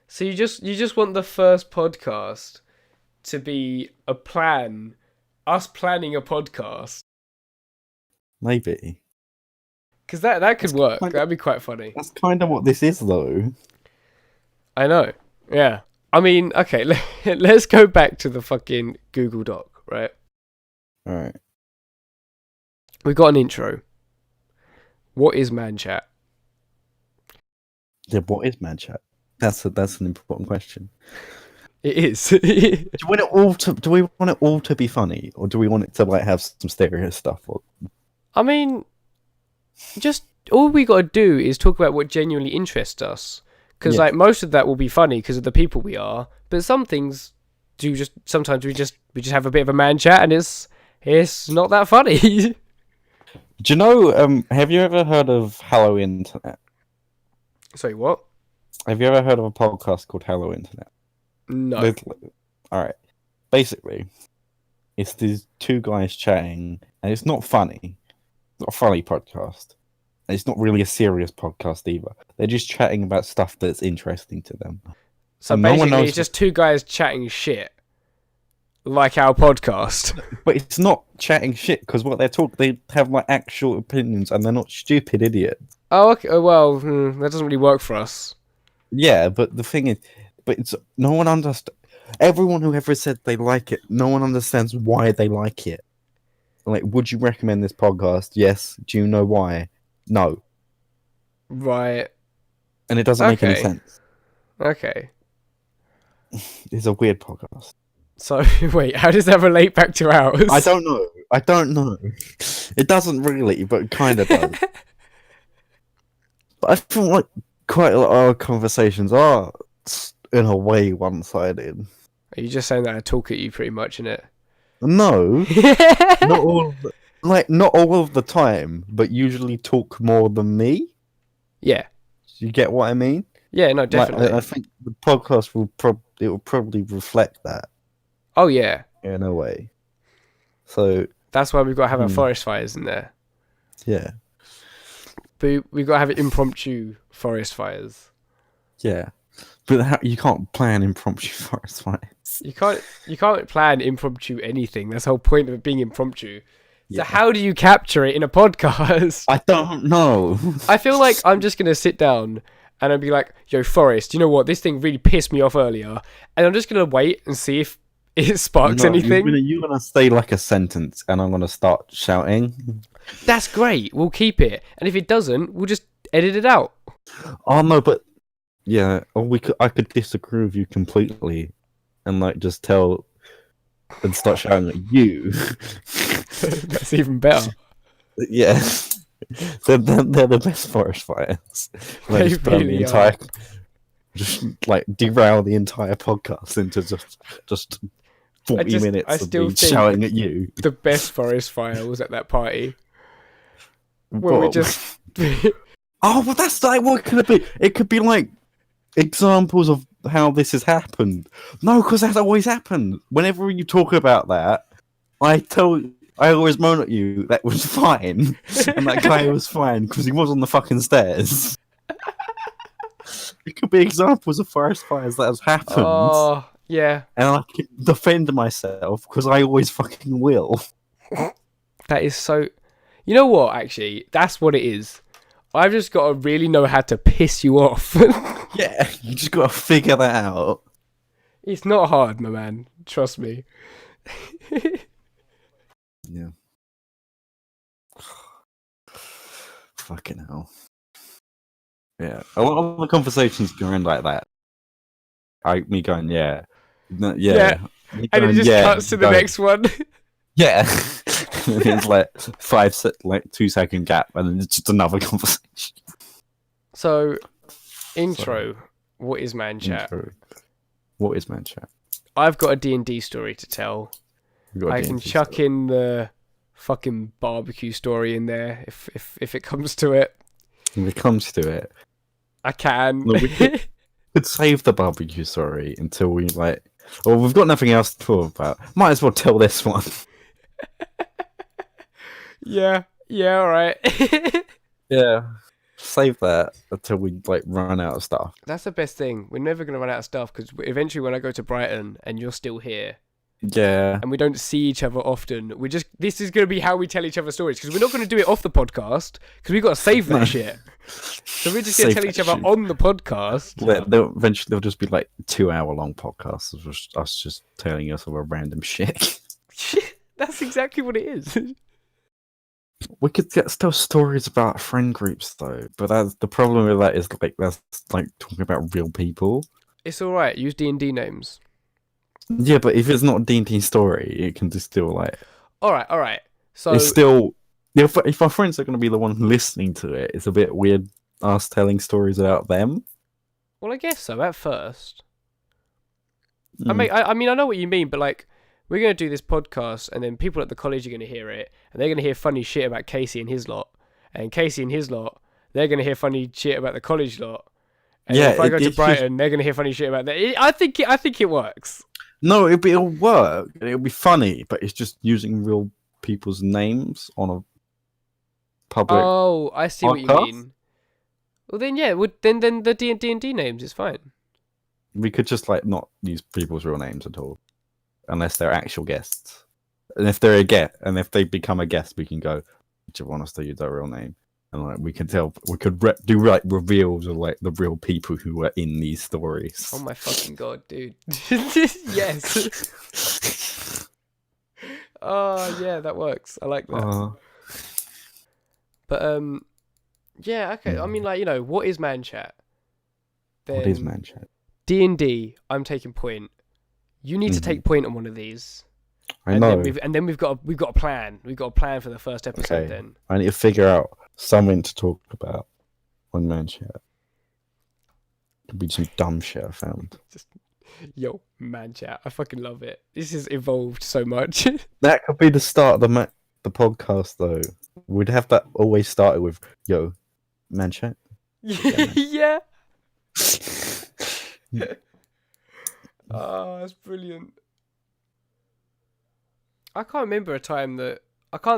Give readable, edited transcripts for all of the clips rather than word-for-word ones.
So you just want the first podcast to be us planning a podcast, Maybe. because that could That's work. kind of That'd be quite funny. that's kind of what this is, though. I know. Yeah. I mean, okay. Let's go back to the fucking Google Doc, right? All right. We got an intro. What is man chat? Yeah. What is man chat? That's an important question. It is. Do we want it all to be funny, or do we want it to like have some serious stuff? Or I mean, just all we got to do is talk about what genuinely interests us. Because Yeah. like most of that will be funny because of the people we are, but some things sometimes we just have a bit of a man chat and it's not that funny. do you know? Have you ever heard of Hello Internet? Sorry, what? Have you ever heard of a podcast called Hello Internet? No. All right. Basically, it's these two guys chatting, and it's not funny. It's not a funny podcast. And it's not really a serious podcast either. They're just chatting about stuff that's interesting to them. So And no one basically, knows it's just two guys chatting shit, like our podcast. But it's not chatting shit because what they have like actual opinions, and they're not stupid idiots. Oh, okay. Well, that doesn't really work for us. Yeah, but the thing is, it's no one understands. Everyone who ever said they like it, no one understands why they like it. Like, would you recommend this podcast? Yes. Do you know why? No. Right. And it doesn't make any Okay. sense. Okay. It's a weird podcast. So wait, how does that relate back to ours? I don't know. It doesn't really, but it kind of does. But I feel like quite a lot of our conversations are, in a way, one-sided. Are you just saying that I talk at you pretty much, innit? No, not all. Not all of the time, but usually talk more than me. Yeah. You get what I mean? Yeah, no, definitely. I think the podcast will probably reflect that Oh, yeah. in a way. So That's why we've got to have our Hmm. forest fires in there. yeah, But we've got to have impromptu forest fires. yeah. But you can't plan impromptu forest fires. You can't plan impromptu anything. That's the whole point of it being impromptu. So Yeah. how do you capture it in a podcast? I don't know. I feel like I'm just going to sit down and I'll be like, yo, Forrest, you know what? This thing really pissed me off earlier. And I'm just going to wait and see if it sparks No, anything. You're gonna say like a sentence, and I'm gonna start shouting. That's great. We'll keep it. And if it doesn't, we'll just edit it out. Oh no, but yeah, or I could disagree with you completely, and like just tell and start shouting at you. That's even better. Yeah, they're the best forest fires. They Just burn really the entire, just like derail the entire podcast into just 40 minutes I of still me think shouting at you. the best forest fire was at that party. Where we But- just... Oh, well, that's like what could it be? It could be like examples of how this has happened. No, because that's always happened. Whenever you talk about that, I always moan at you. That was fine, and that guy was fine because he was on the fucking stairs. It could be examples of forest fires that has happened, Oh, yeah. and I can defend myself because I always fucking will. That is so... You know what, actually? That's what it is. I've just got to really know how to piss you off. Yeah, you just gotta figure that out. It's not hard, my man. Trust me. Yeah. Fucking hell. Yeah. A lot of the conversations go in like that. Me going, yeah. No, yeah. Yeah. Me And it going, just yeah, cuts to the going, next one. Yeah. And it's like 2-second gap, and then it's just another conversation. So, intro. What is man chat? Intro. What is man chat? I've got a D&D story to tell. We got a I can D&D chuck story. in the fucking barbecue story in there if it comes to it. When it comes to it, I can. No, we could save the barbecue story until we like. Well, we've got nothing else to talk about. Might as well tell this one. Yeah, all right. Yeah. Save that until we like run out of stuff. That's the best thing. We're never gonna run out of stuff because eventually, when I go to Brighton and you're still here, Yeah. and we don't see each other often, this is gonna be how we tell each other stories because we're not gonna do it off the podcast because we got to save that shit. So we're just gonna Save tell that each other shit. on the podcast. Eventually, they'll just be like 2 hour long podcasts of just us just telling us all random shit. That's exactly what it is. We could tell stories about friend groups though, but that's the problem with that is like that's like talking about real people. It's all right. Use D&D names. Yeah, but if it's not a D&D story, it can just still like All right. So it's still if our friends are going to be the one listening to it, it's a bit weird us telling stories about them. well, I guess so at first. Mm. I mean, I know what you mean, but like, we're gonna do this podcast, and then people at the college are gonna hear it, and they're gonna hear funny shit about Casey and his lot, and Casey and his lot, they're gonna hear funny shit about the college lot. And Yeah, if I go to it's Brighton, they're gonna hear funny shit about that. I think it works. No, it'll work. It'll be funny, but it's just using real people's names on a public. Oh, I see what you podcast? mean. Well, then yeah, then the D&D names is fine. We could just like not use people's real names at all, unless they're actual guests. And if they're a guest, and if they become a guest, we can go. Do you want us to use their real name? And like we can tell, we could do like reveals of like the real people who were in these stories. Oh my fucking god, dude! Yes. Oh yeah, that works. I like that. But yeah, okay. I mean, like, you know, what is man chat? What is man chat? D&D. I'm taking point. You need to take point on one of these. I know. Then we've got a plan. We've got a plan for the first episode. Okay. Then I need to figure out something to talk about on man chat. Could be some dumb shit I found. yo, man chat. I fucking love it. This has evolved so much. That could be the start of the podcast, though. We'd have that always started with "Yo, man chat." Yeah. Oh, that's brilliant. I can't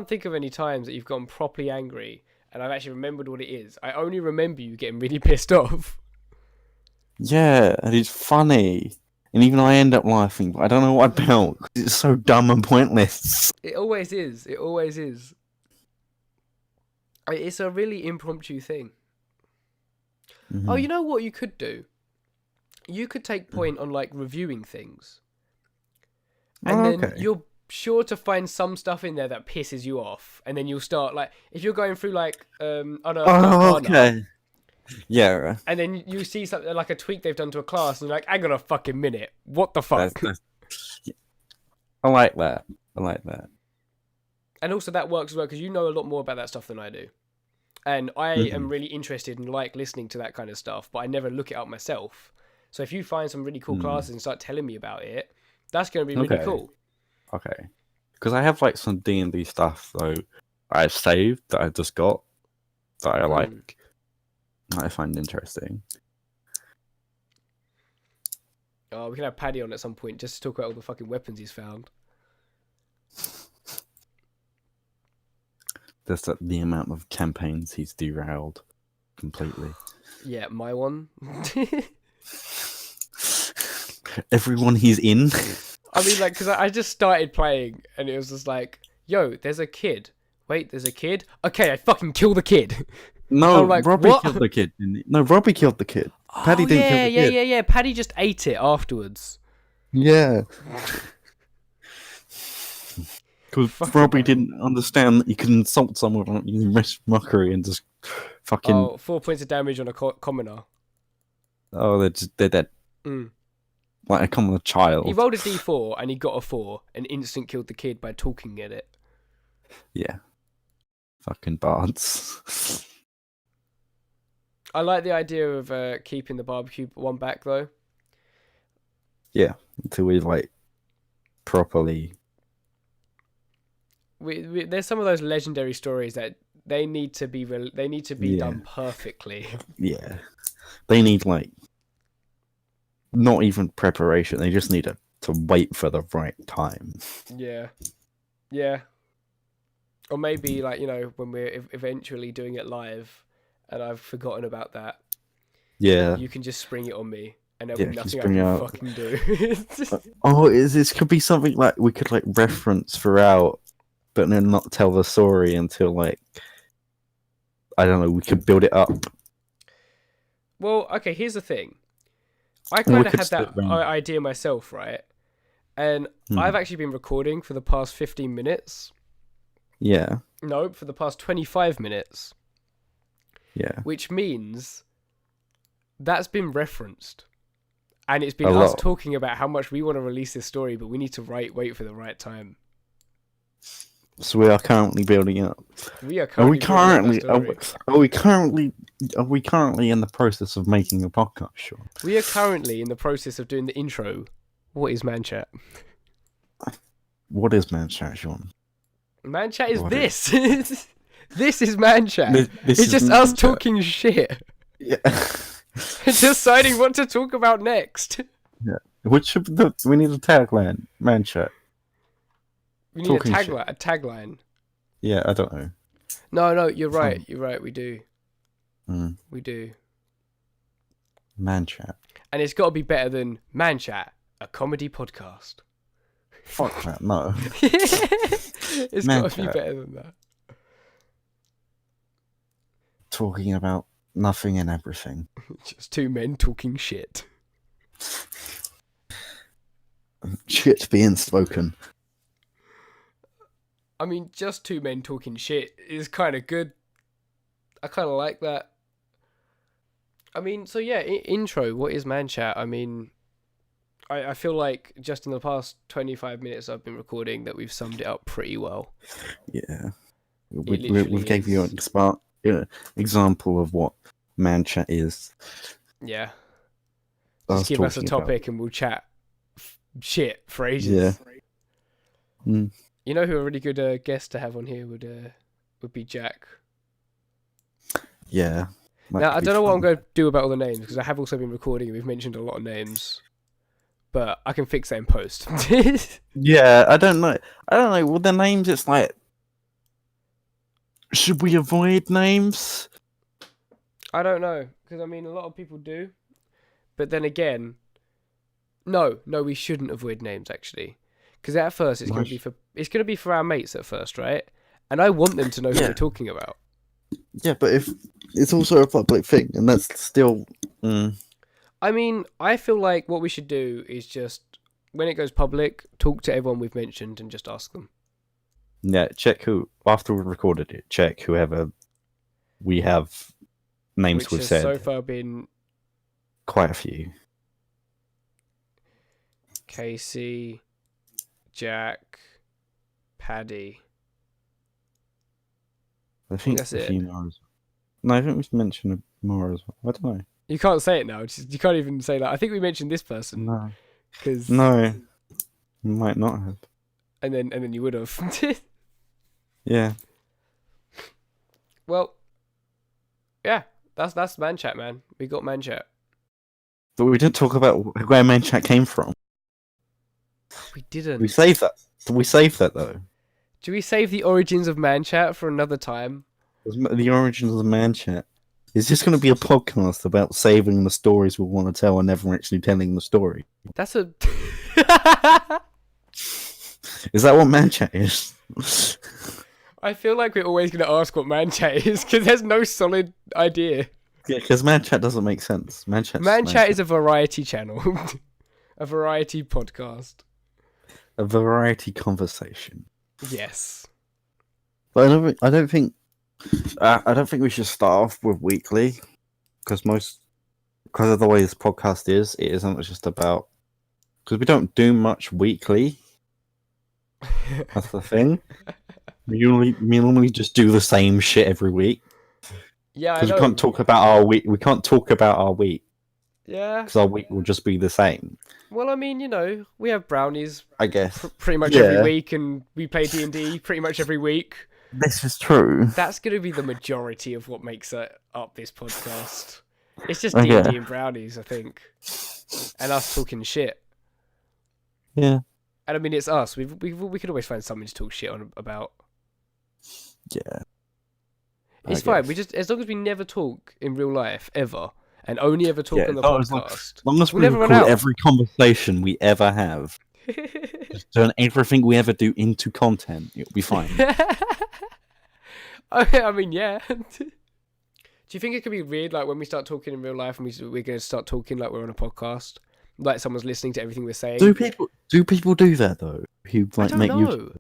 think of any times that you've gotten properly angry and I've actually remembered what it is. I only remember you getting really pissed off. Yeah, and it's funny, and even I end up laughing. But I don't know what about. It's so dumb and pointless. It always is. It always is. It's a really impromptu thing. Mm-hmm. Oh, you know what you could do? You could take point on like reviewing things. And then you're sure to find some stuff in there that pisses you off. And then you'll start like if you're going through like okay. Yeah. And then you see something like a tweak they've done to a class and you're like, hang on a fucking minute. What the fuck? I like that. I like that. And also that works as well because you know a lot more about that stuff than I do. And I am really interested and like listening to that kind of stuff, but I never look it up myself. So if you find some really cool classes and start telling me about it, that's going to be really cool. Okay. Because I have like some D&D stuff though I've saved that I just got that I like, that I find interesting. Oh, we can have Paddy on at some point just to talk about all the fucking weapons he's found. Just the amount of campaigns he's derailed completely. Yeah, my one. Everyone he's in. I mean, like, because I just started playing and it was just like, yo, there's a kid. Wait, there's a kid? Okay, I fucking kill the kid. No, like, Robbie what? killed the kid. No, Robbie killed the kid. Paddy didn't kill the kid. Yeah. Paddy just ate it afterwards. Yeah. Because Robbie didn't understand that you can insult someone without using mockery and just fucking... Oh, 4 points of damage on a commoner. Oh, they're dead. Like a common child. He rolled a d4 and he got a 4 and instant killed the kid by talking at it. Yeah. Fucking bards. I like the idea of keeping the barbecue one back though. Yeah, until we like properly... There's some of those legendary stories that they need to be done perfectly. Yeah. They need like not even preparation. They just need to wait for the right time. Yeah. Or maybe like, you know, when we're eventually doing it live and I've forgotten about that. Yeah. You can just spring it on me, and there'll Yeah, be just nothing I bring can it out. fucking do. Oh, this could be something like we could like reference throughout, but then not tell the story until like I don't know. We could build it up. Well, okay, here's the thing. I And we kind of could had that split round. idea myself, right? And Hmm. I've actually been recording for the past 15 minutes. Yeah, No, for the past 25 minutes. yeah. Which means that's been referenced. And it's been A us lot. talking about how much we want to release this story, but we need to wait for the right time. So we are currently building up. We are Are we currently building currently? up that story. Are we currently in the process of making a podcast? Sure. We are currently in the process of doing the intro. What is Man Chat? What is Man Chat, Sean? Man Chat is What this. This is Man Chat. This It's is just Man us Chat. talking shit. Yeah. Deciding what to talk about next. Which should we need a tagline? Man Chat. We need Talking a shit. tagline. Yeah, I don't know. No, you're right. You're right. We do. Mm. We do. Man Chat. And it's got to be better than Man Chat, a comedy podcast. Fuck that. No. It's Man got to be Chat. better than that. Talking about nothing and everything. Just two men talking shit. Shit being spoken. I mean, just two men talking shit is kind of good. I kind of like that. I mean, so yeah, intro, what is Man Chat? I mean, I feel like just in the past 25 minutes I've been recording that we've summed it up pretty well. Yeah. literally We gave you is. an example of what Man Chat is. Yeah. Us Just give us a talking about- topic and we'll chat shit for ages. Yeah. Mm. You know who a really good guest to have on here would be Jack. Yeah. Now, I don't know what I'm going to do about all the names, because I have also been recording and we've mentioned a lot of names. But I can fix that in post. Yeah, I don't know. With the names, it's like, should we avoid names? I don't know, because I mean, a lot of people do. But then again, no, we shouldn't avoid names, actually. Because at first, it's going to be for our mates at first, right? And I want them to know who Yeah. we're talking about. Yeah, but if it's also a public thing, and that's still. I mean, I feel like what we should do is just, when it goes public, talk to everyone we've mentioned and just ask them. Yeah, check who after we've recorded it. Check whoever we have names Which we've has said. so far been Quite a few. Casey, Jack, Paddy. I think that's a it. few more. No, I think we've mentioned more as well. I don't know. You can't say it now. You can't even say that. I think we mentioned this person. No, Cause, no, might not have. And then you would have. Yeah, Well, yeah, that's Man Chat, man. We got Man Chat. but we didn't talk about where Man Chat came from. We didn't. We saved that. We saved that though. Do we save the origins of Man Chat for another time? The origins of Man Chat. It's just going to be a podcast about saving the stories we want to tell and never actually telling the story. That's a. Is that what Man Chat is? I feel like we're always going to ask what Man Chat is because there's no solid idea. Yeah, because Man Chat doesn't make sense. Man Chat is a variety channel, a variety podcast. a variety conversation. Yes. But I don't think we should start off with weekly because of the way this podcast is, it isn't just about because we don't do much weekly. That's the thing. We normally just do the same shit every week Yeah, I because know. we can't talk about our week. We can't talk about our week Yeah. because our week will just be the same. Well, I mean, we have brownies I guess pretty much Yeah. every week, and we play D&D pretty much every week. this is true. That's going to be the majority of what makes up this podcast. It's just Okay. D&D and brownies, I think, and us talking shit. Yeah. And I mean, it's us. We could always find something to talk shit on about. Yeah. It's fine. We just, as long as we never talk in real life ever, and only ever talk on the podcast, as long as we'll we never run record out. every conversation we ever have, just turn everything we ever do into content, it'll be fine. I mean, yeah. Do you think it could be weird, like when we start talking in real life and we're going to start talking like we're on a podcast, like someone's listening to everything we're saying? Do people do that though? Who like I don't make know. you?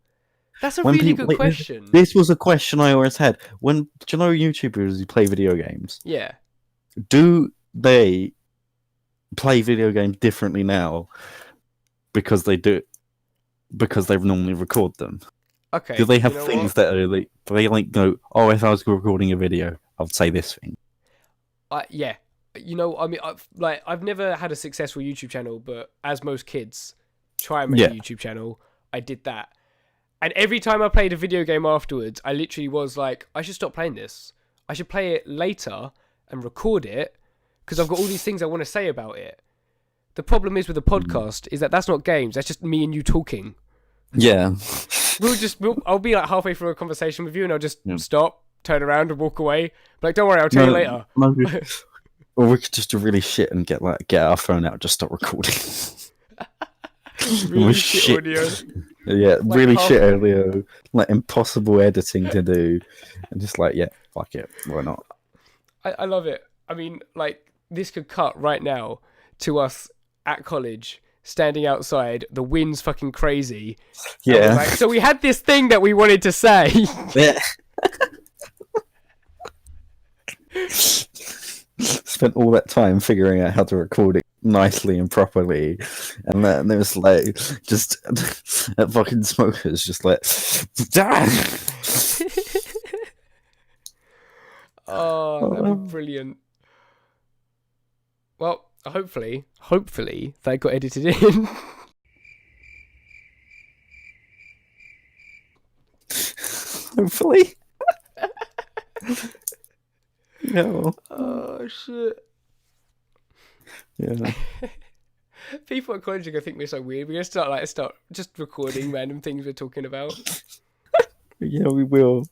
That's a When really people- good wait, question. This was a question I always had. When do you know YouTubers who play video games? Yeah. Do they play video games differently now because they normally record them? Okay. Do they have you know things what? that are like they like go? Oh, if I was recording a video, I'd say this thing. Yeah. You know, I mean, I've never had a successful YouTube channel, but as most kids try and make a YouTube channel, I did that. And every time I played a video game afterwards, I literally was like, I should stop playing this. I should play it later and record it because I've got all these things I want to say about it. The problem is with a podcast is that that's not games. That's just me and you talking. Yeah. I'll be like halfway through a conversation with you and I'll just stop, turn around and walk away. But like, don't worry, I'll tell you later. Or we could just do really shit and get our phone out and just stop recording. Really shit audio. Yeah, Like really half- shit audio, like impossible editing to do, and just like, yeah, fuck it, why not? I love it. I mean, like, this could cut right now to us at college, standing outside, the wind's fucking crazy. And we're Yeah. like, so we had this thing that we wanted to say. Yeah. Spent all that time figuring out how to record it nicely and properly, and then there was like just that fucking smokers just like Oh, that'd be brilliant. Well, hopefully that got edited in. hopefully. No. Oh, shit. Yeah. People at college are gonna think we're so weird. We're gonna start just recording random things we're talking about. Yeah, we will.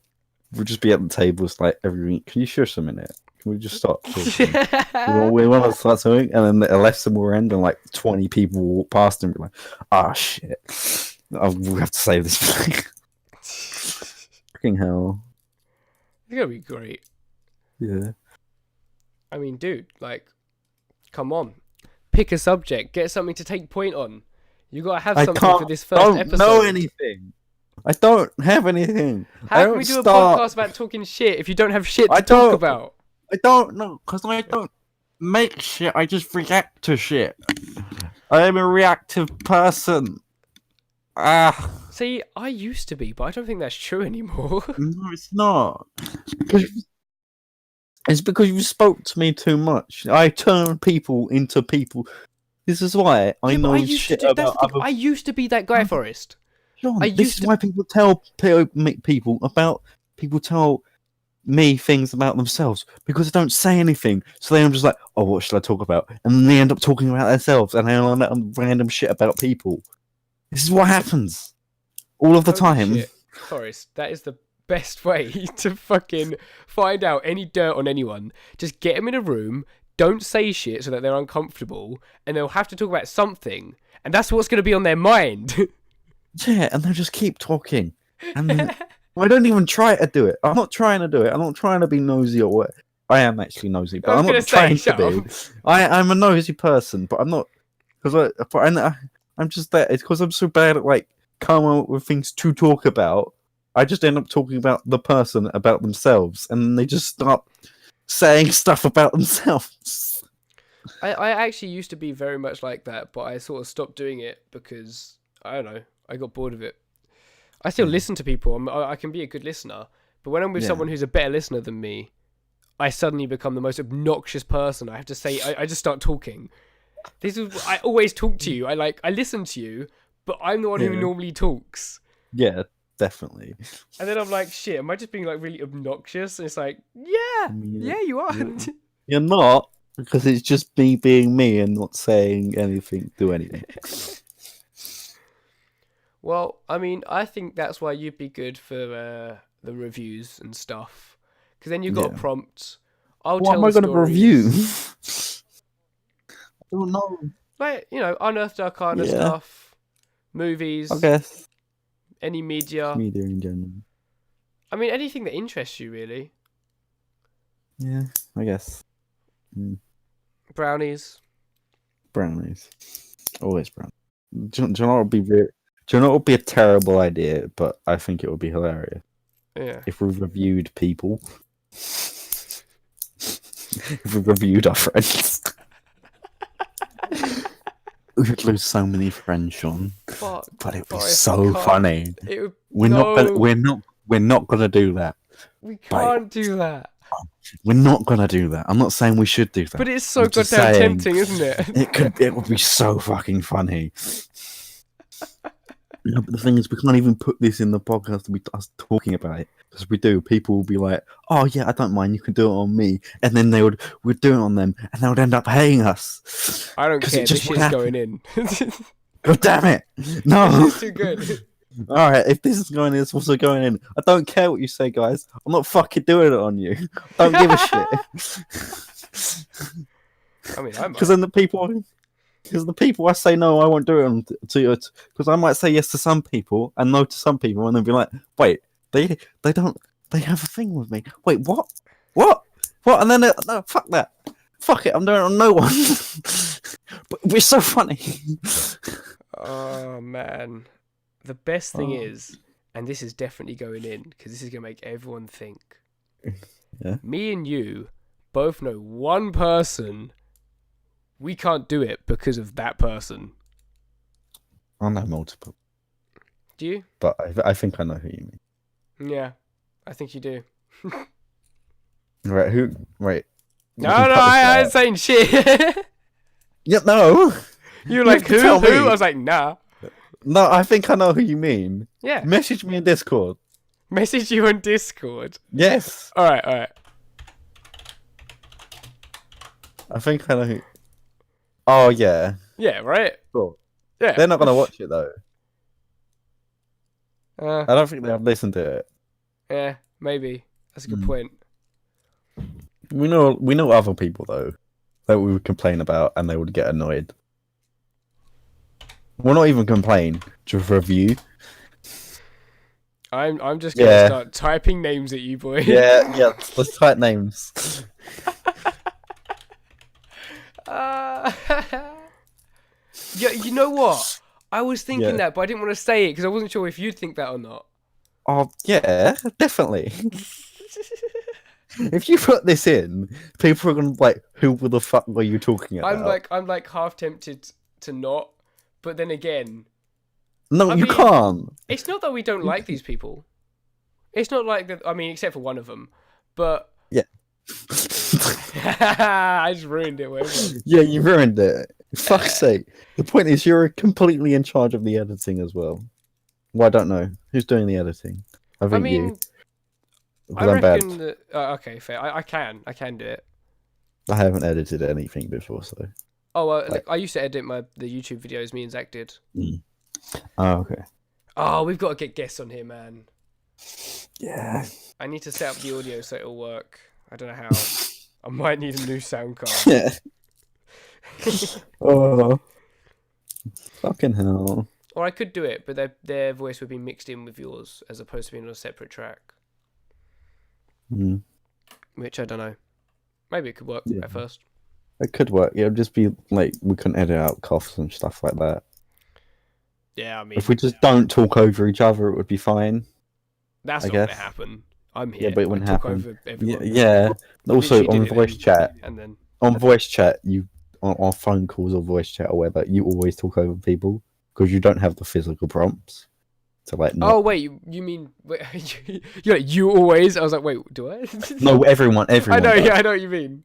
We'll just be at the tables like every week. Can you shush a minute? Can we just start talking? we want to start something, and then a lesson will end, and like 20 people will walk past and be like, "Ah, shit! We have to save this." Fucking hell! It's gonna be great. Yeah. I mean, dude, like, come on, pick a subject, get something to take point on. You gotta have something for this first don't episode. know anything. I don't have anything. How can we do a podcast about talking shit if you don't have shit to talk about? I don't know, because I don't make shit. I just react to shit. I am a reactive person. See, I used to be, but I don't think that's true anymore. No, it's not. It's because you spoke to me too much. I turn people into people. This is why I know shit about other. I used to be that guy, Forrest. John, I this used is to- why people tell people tell me things about themselves because they don't say anything. So then I'm just like, oh, what should I talk about? And then they end up talking about themselves and they learn random shit about people. This is what happens all of the time. Shit. Forrest, that is the best way to fucking find out any dirt on anyone. Just get them in a room, don't say shit so that they're uncomfortable, and they'll have to talk about something, and that's what's going to be on their mind. Yeah, and they'll just keep talking. And then, I don't even try to do it. I'm not trying to do it. I'm not trying to be nosy or what. I am actually nosy, but I'm not trying to be. I'm a nosy person, but I'm not. I'm just that. It's because I'm so bad at like coming up with things to talk about. I just end up talking about the person about themselves, and then they just start saying stuff about themselves. I actually used to be very much like that, but I sort of stopped doing it because, I don't know, I got bored of it. I still listen to people. I can be a good listener, but when I'm with someone who's a better listener than me, I suddenly become the most obnoxious person. I have to say, I just start talking. I always talk to you. I listen to you, but I'm the one who normally talks. Yeah, definitely. And then I'm like, shit, am I just being like really obnoxious? And it's like, yeah, you are. You're not, because it's just me being me and not saying anything, do anything. Well, I mean, I think that's why you'd be good for the reviews and stuff. Because then you've got a Yeah. prompt. I'll What tell am I the going to stories. review? I don't know. Like, Unearthed Arcana Yeah. stuff, movies, I guess any media. media in general. I mean, anything that interests you, really. Yeah, I guess. Brownies. Brownies. Always brownies. Do you know what would be do you know what would be a terrible idea, but I think it would be hilarious Yeah. if we reviewed people. If we reviewed our friends. We would lose so many friends, Sean. Fuck. But it'd be But if so we can't- funny. It would, We're not gonna do that. We can't do that. We're not gonna do that. I'm not saying we should do that. But it's so I'm just goddamn saying, tempting, isn't it? It would be so fucking funny. No, but the thing is, we can't even put this in the podcast to be us talking about it, because if we do, people will be like, "Oh yeah, I don't mind. You can do it on me," and then we'd do it on them, and they would end up hating us. I don't 'Cause care. it This just would shit's happen. going in. God damn it! No. It's too good. All right, if this is going in, it's also going in. I don't care what you say, guys. I'm not fucking doing it on you. Don't give a shit. I mean, I Because might. then the people I say no, I won't do it on to you. Because I might say yes to some people and no to some people, and then be like, wait, they have a thing with me. Wait, what? And then no, fuck that. Fuck it, I'm doing it on no one. But we're so funny. Oh man, the best thing Oh. is, and this is definitely going in because this is gonna make everyone think. Yeah. Me and you both know one person. We can't do it because of that person. I know multiple, Do you? but I think I know who you mean. Yeah, I think you do. Right? Who? Right? No, I ain't saying shit. Yeah, no. You were You like, have to who? tell me. I was like, nah. No, I think I know who you mean. Yeah. Message me in Discord. Message you on Discord. Yes. All right. I think I know who. Oh, yeah. Yeah, right. Cool. Yeah. They're not going to watch it, though. Uh, I don't think they've listened to it. yeah, maybe. That's a good Mm. point. We know other people, though, that we would complain about and they would get annoyed. We'll not even complain, just review. I'm just gonna Yeah. start typing names at you, boy. Yeah, let's type names. Yeah, you know what? I was thinking Yeah. that, but I didn't want to say it because I wasn't sure if you'd think that or not. Oh, yeah, definitely. If you put this in, people are going to be like, who the fuck were you talking about? I'm like half tempted to not, but then again, No, I you mean- can't. it's not that we don't like these people. It's not like that. I mean, except for one of them, but Yeah. I just ruined it. Whatever. Yeah, you ruined it. Fuck's sake. The point is, you're completely in charge of the editing as well. Well, I don't know. Who's doing the editing? I I think mean, you. I Because I'm bad. reckon that. Okay, fair. I can do it. I haven't edited anything before, so. Oh, Like- I used to edit the YouTube videos. Me and Zach did. Oh, okay. Oh, we've got to get guests on here, man. Yeah. I need to set up the audio so it'll work. I don't know how. I might need a new sound card. Yeah. Oh. Fucking hell. Or I could do it, but their voice would be mixed in with yours as opposed to being on a separate track. Mm. Which I don't know. Maybe it could work Yeah. at first. It could work. It would just be like we couldn't edit out coughs and stuff like that. Yeah, I mean, If we just don't talk over each other, it would be fine. that's I not going to guess. happen. I'm Yeah, here. but it wouldn't I talk happen. over Yeah. everyone. Yeah. Also, Literally on did it voice in- chat, And then on voice chat, you on phone calls or voice chat or whatever, you always talk over people because you don't have the physical prompts. So like, Oh wait, you mean you're like, you always? I was like, wait, do I? no, everyone. I know, does. yeah, I know what you mean.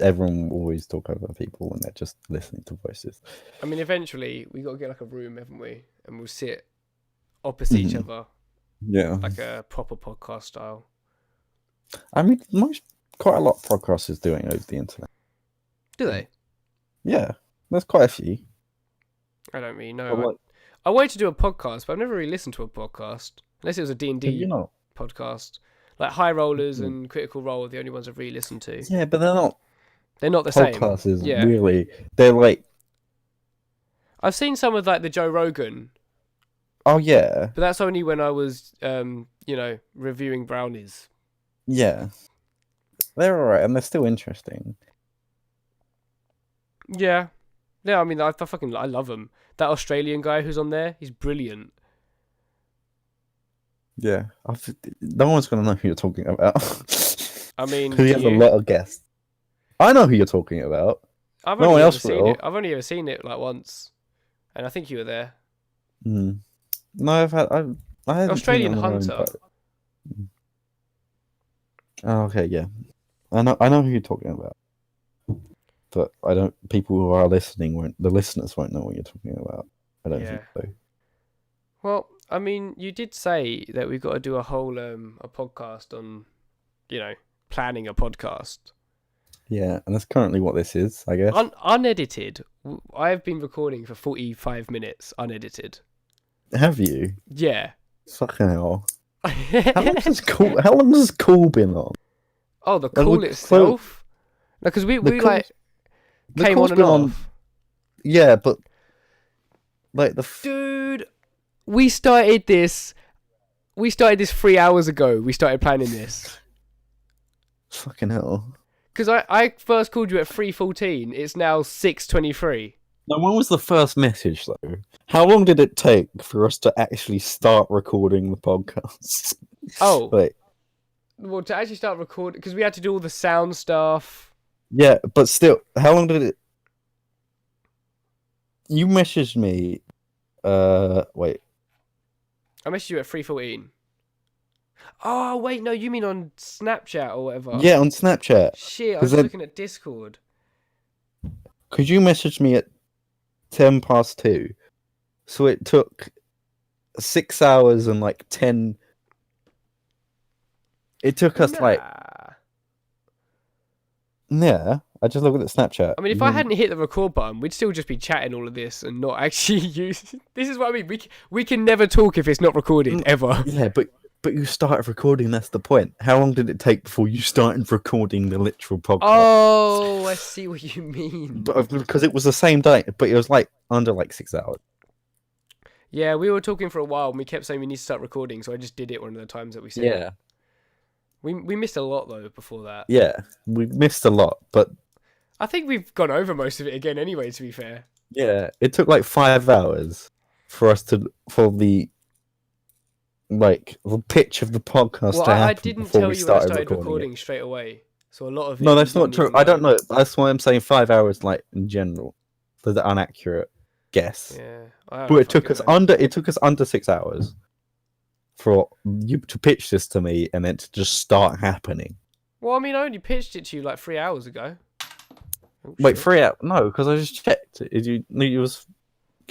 Everyone will always talk over people when they're just listening to voices. I mean, eventually we got to get like a room, haven't we? And we'll sit opposite each Mhm. other, Yeah, like a proper podcast style. I mean, quite a lot of podcasters doing it over the internet. Do they? Yeah, there's quite a few. I don't really But know. like, I wanted to do a podcast, but I've never really listened to a podcast. Unless it was a Have you D&D not? podcast. Like High Rollers Mm. and Critical Role are the only ones I've really listened to. Yeah, but they're not They're not the same. podcasts, Yeah. really. They're like, I've seen some of like the Joe Rogan, oh yeah, but that's only when I was, reviewing brownies. yeah. They're alright, and they're still interesting. Yeah. Yeah, I mean, I love them. That Australian guy who's on there, he's brilliant. Yeah, no one's gonna know who you're talking about. I mean, Because he has a lot of guests. I know who you're talking about. I've no only one ever else seen will. it. I've only ever seen it like once, and I think you were there. No, I haven't Australian seen it on my own, Hunter. Oh, okay, yeah. I know who you're talking about. But I don't. People who are listening the listeners won't know what you're talking about. I don't think so. Well, I mean, you did say that we've got to do a whole a podcast on, planning a podcast. Yeah, and that's currently what this is, I guess. Unedited. I've been recording for 45 minutes, unedited. Have you? Yeah. Fucking hell. How long has Cool been on? Oh, the call itself? No, because we came on and off. Yeah, but like Dude, we started this 3 hours ago. We started planning this. Fucking hell. Because I first called you at 3:14. It's now 6:23. Now, when was the first message, though? How long did it take for us to actually start recording the podcast? Oh. Wait. Well, to actually start recording, because we had to do all the sound stuff. Yeah, but still, how long did it... You messaged me... Wait. I messaged you at 3:14. Oh, wait, no, you mean on Snapchat or whatever. Yeah, on Snapchat. Shit, I was looking at Discord. Because you messaged me at 2:10. So it took 6 hours and like 10... It took us Yeah, I just looked at Snapchat. I mean, if I hadn't hit the record button, we'd still just be chatting all of this and not actually use... This is what I mean. We can never talk if it's not recorded, ever. Yeah, but you started recording, that's the point. How long did it take before you started recording the literal podcast? Oh, I see what you mean. Because it was the same day, but it was like under like 6 hours. Yeah, we were talking for a while and we kept saying we need to start recording, so I just did it one of the times that we said. Yeah. We missed a lot, though, before that. Yeah, we missed a lot, but... I think we've gone over most of it again anyway, to be fair. Yeah, it took like 5 hours for the pitch of the podcast to happen. I didn't tell you when I started recording straight away, so a lot of it... No, that's not true. I don't know. That's why I'm saying 5 hours, like, in general. So the inaccurate guess. Yeah. But it took us under 6 hours for you to pitch this to me and then to just start happening. Well, I mean, I only pitched it to you like 3 hours ago. Oh, wait, 3 hours? No, because I just checked. Because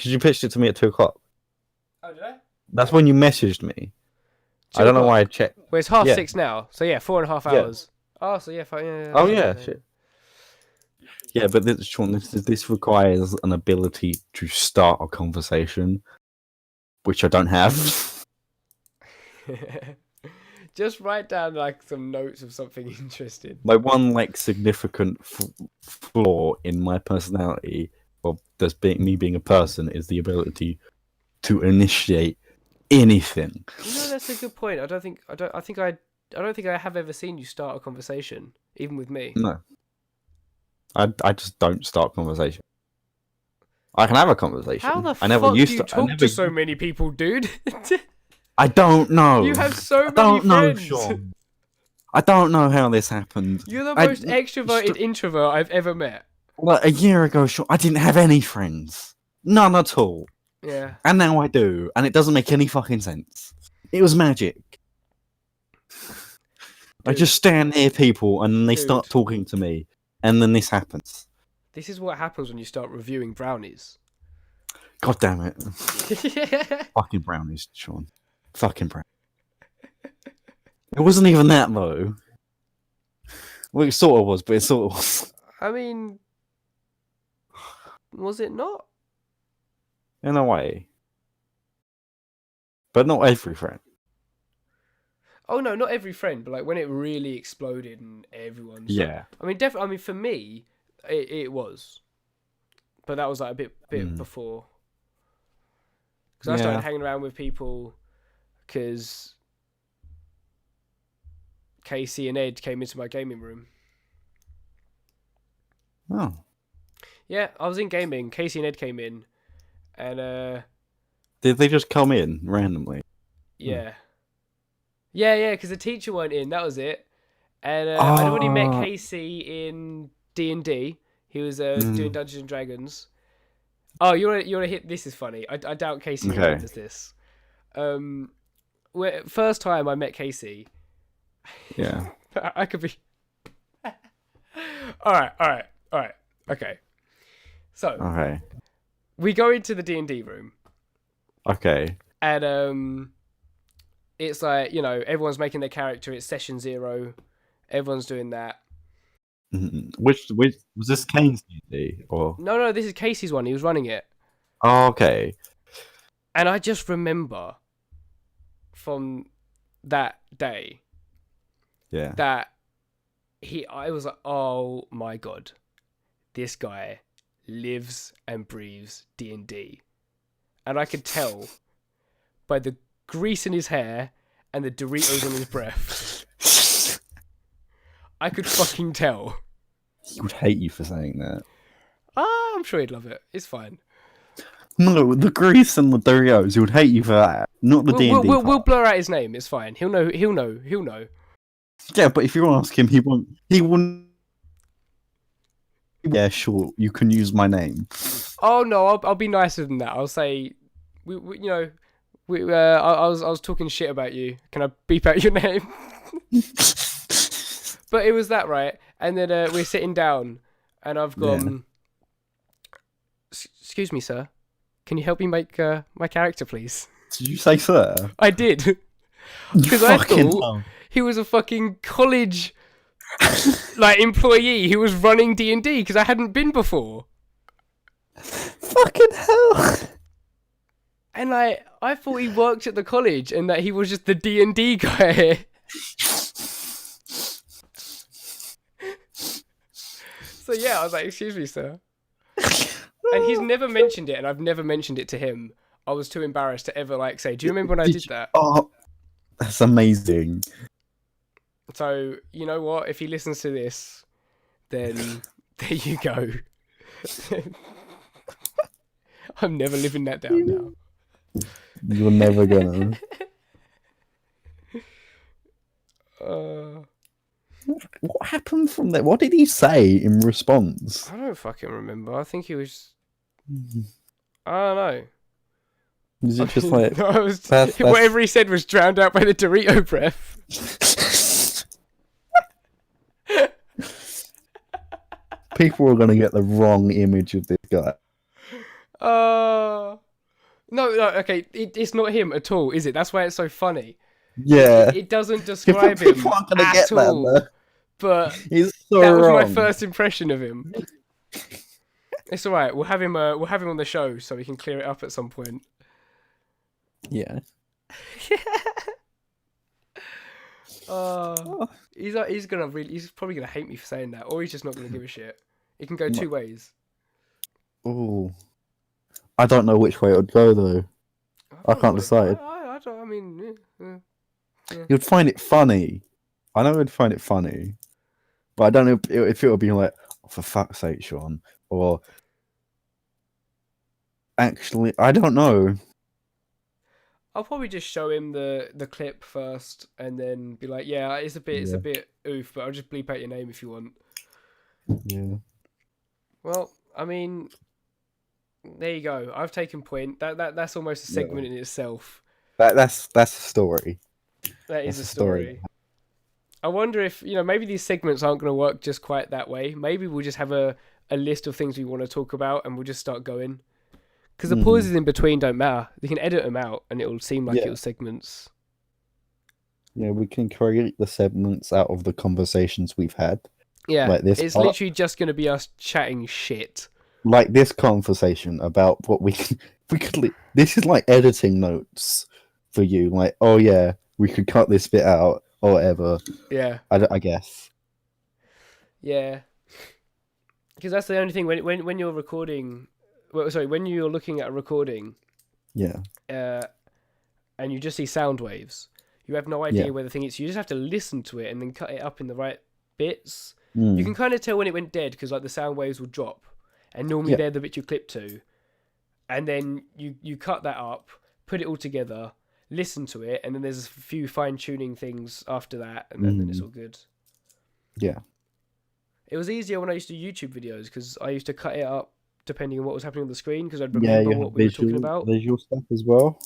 you pitched it to me at 2:00. Oh, did I? That's when you messaged me. I don't know why I checked. Well, it's 6:30 now, so yeah, 4.5 hours. Yeah. Oh, so yeah, fine. Yeah, oh yeah, shit. Yeah, but Sean, this requires an ability to start a conversation, which I don't have. Just write down like some notes of something interesting. My one significant flaw in my personality, or me being a person, is the ability to initiate anything. That's a good point. I don't think I have ever seen you start a conversation, even with me. No. I just don't start conversation. I can have a conversation. How the I never fuck used do you talk to so many people, dude? I don't know. You have so many friends. Know, Sean. I don't know how this happened. You're the most extroverted introvert I've ever met. Like a year ago, Sean, I didn't have any friends. None at all. Yeah. And now I do, and it doesn't make any fucking sense. It was magic. I just stand near people, and then they start talking to me, and then this happens. This is what happens when you start reviewing brownies. God damn it. Fucking brownies, Sean. Fucking brownies. It wasn't even that, though. Well, it sort of was, but it sort of was. I mean... Was it not? In a way. But not every friend. Oh no, not every friend, but like when it really exploded and everyone. Yeah. I mean, definitely. I mean, for me, it was, but that was like a bit before. Because I started hanging around with people because Casey and Ed came into my gaming room. Oh. Yeah, I was in gaming. Casey and Ed came in, and Did they just come in randomly? yeah, yeah, because the teacher weren't in. That was it. And I'd already met Casey in D&D. He was doing Dungeons and Dragons. Oh, you wanna hit? This is funny. I doubt Casey remembers this. First time I met Casey. Yeah. I could be. All right. Okay. So we go into the D&D room. Okay. And it's like, you know, everyone's making their character. It's session 0. Everyone's doing that. Which was this Kane's D&D or? No, this is Casey's one. He was running it. Oh, okay. And I just remember from that day that I was like, oh my God, this guy lives and breathes D&D. And I could tell by the grease in his hair and the Doritos on his breath. I could fucking tell. He would hate you for saying that. I'm sure he'd love it. It's fine. No, the grease and the Doritos. He would hate you for that. Not the D&D. We'll blur out his name. It's fine. He'll know. Yeah, but if you ask him, he wouldn't. Yeah, sure. You can use my name. Oh no, I'll be nicer than that. I'll say, I was talking shit about you. Can I beep out your name? But it was that, right? And then we're sitting down, and I've gone. Yeah. Excuse me, sir. Can you help me make my character, please? Did you say sir? I did. Because I thought he was a fucking college employee who was running D&D because I hadn't been before. Fucking hell. And I thought he worked at the college and that he was just the D&D guy. So yeah, I was like, excuse me, sir. And he's never mentioned it, and I've never mentioned it to him. I was too embarrassed to ever say, do you remember when I did that? Oh, that's amazing. So, you know what? If he listens to this, then there you go. I'm never living that down now. You're never gonna. What happened from there? What did he say in response? I don't fucking remember. I think he was... I don't know. Was it just like... that's... Whatever he said was drowned out by the Dorito breath. People are going to get the wrong image of this guy. No, okay. It's not him at all, is it? That's why it's so funny. Yeah. It doesn't describe him at all. But he's so that was wrong. my first impression of him. It's all right. We'll have him on the show so we can clear it up at some point. Yeah. He's probably gonna hate me for saying that, or he's just not gonna give a shit. It can go two ways. Oh, I don't know which way it would go though. I can't decide. I mean, yeah. You'd find it funny. I know you'd find it funny, but I don't know if it would be like, oh, for fuck's sake, Sean, or actually, I don't know. I'll probably just show him the clip first, and then be like, "Yeah, it's a bit oof, but I'll just bleep out your name if you want." Yeah. Well, I mean, there you go. I've taken point. That's almost a segment in itself. That's a story. That is a story. I wonder if maybe these segments aren't going to work just quite that way. Maybe we'll just have a list of things we want to talk about, and we'll just start going. Because the pauses in between don't matter. You can edit them out, and it will seem like it was segments. Yeah, we can create the segments out of the conversations we've had. Yeah, like this it's literally just going to be us chatting shit. Like this conversation about what we could. This is like editing notes for you. Like, oh yeah, we could cut this bit out or whatever. Yeah. I guess. Yeah. Because that's the only thing when you're recording. Well, sorry, when you're looking at a recording. Yeah. And you just see sound waves. You have no idea where the thing is. You just have to listen to it and then cut it up in the right bits. You can kind of tell when it went dead because like the sound waves will drop, and normally they're the bit you clip to, and then you cut that up, put it all together, listen to it, and then there's a few fine tuning things after that, and then it's all good. Yeah. It was easier when I used to do YouTube videos because I used to cut it up depending on what was happening on the screen because I'd remember what we were talking about. Visual stuff as well.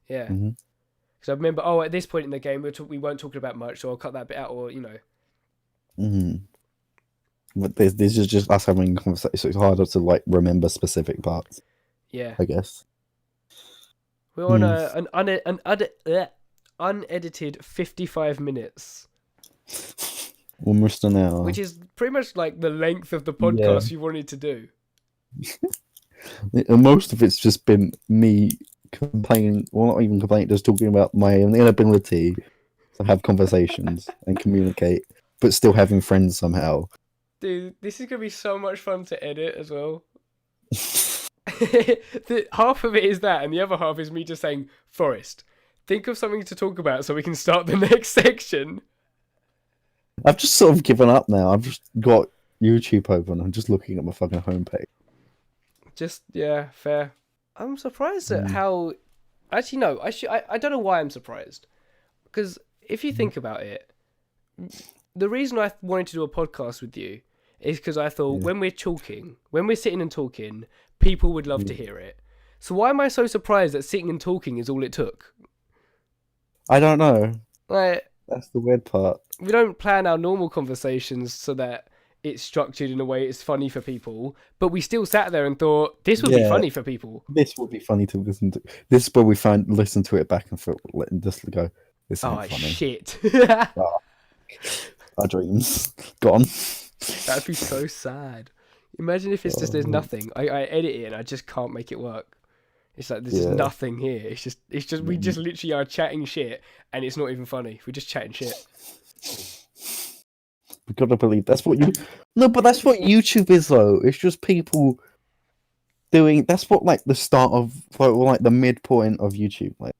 Yeah. Because I remember, at this point in the game we weren't talking about much, so I'll cut that bit out, or But this is just us having a conversation, so it's harder to like remember specific parts. Yeah. I guess. We're on an unedited 55 minutes. Almost an hour. Which is pretty much like the length of the podcast you wanted to do. And most of it's just been me complaining, well, not even complaining, just talking about my inability to have conversations and communicate, but still having friends somehow. Dude, this is going to be so much fun to edit as well. Half of it is that, and the other half is me just saying, Forrest, think of something to talk about so we can start the next section. I've just sort of given up now. I've just got YouTube open. I'm just looking at my fucking homepage. Fair. I'm surprised at how... Actually, no. I don't know why I'm surprised. Because if you think about it, the reason I wanted to do a podcast with you is because I thought when we're sitting and talking, people would love to hear it. So why am I so surprised that sitting and talking is all it took? I don't know. Like, that's the weird part. We don't plan our normal conversations so that it's structured in a way it's funny for people, but we still sat there and thought this would be funny for people. This would be funny to listen to. This is where we listen to it back and forth, and just go, this ain't funny. Shit. Our dreams gone. That'd be so sad. Imagine if it's just there's nothing. I edit it and I just can't make it work. It's like there's just nothing here. It's just we just literally are chatting shit and it's not even funny. We're just chatting shit. We gotta believe that's what that's what YouTube is though. It's just people doing. That's what like the start of like the midpoint of YouTube, like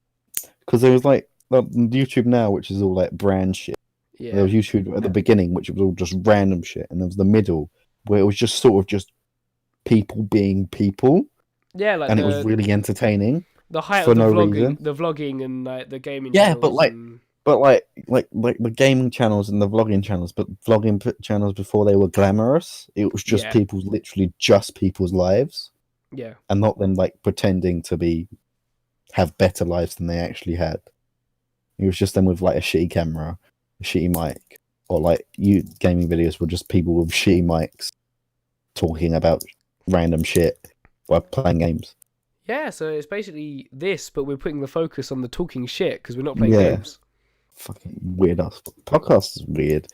because there was like YouTube now, which is all like brand shit. Yeah. There was YouTube at the beginning, which was all just random shit, and there was the middle where it was just sort of just people being people. Yeah, like and it was really entertaining. The height of the vlogging and like the gaming. Yeah, but like the gaming channels and the vlogging channels, but vlogging channels before they were glamorous, it was just people's lives. Yeah, and not them like pretending to have better lives than they actually had. It was just them with like a shitty camera, a shitty mic, or like gaming videos were just people with shitty mics talking about random shit while playing games. Yeah, so it's basically this, but we're putting the focus on the talking shit because we're not playing games. Fucking weird ass podcast is weird.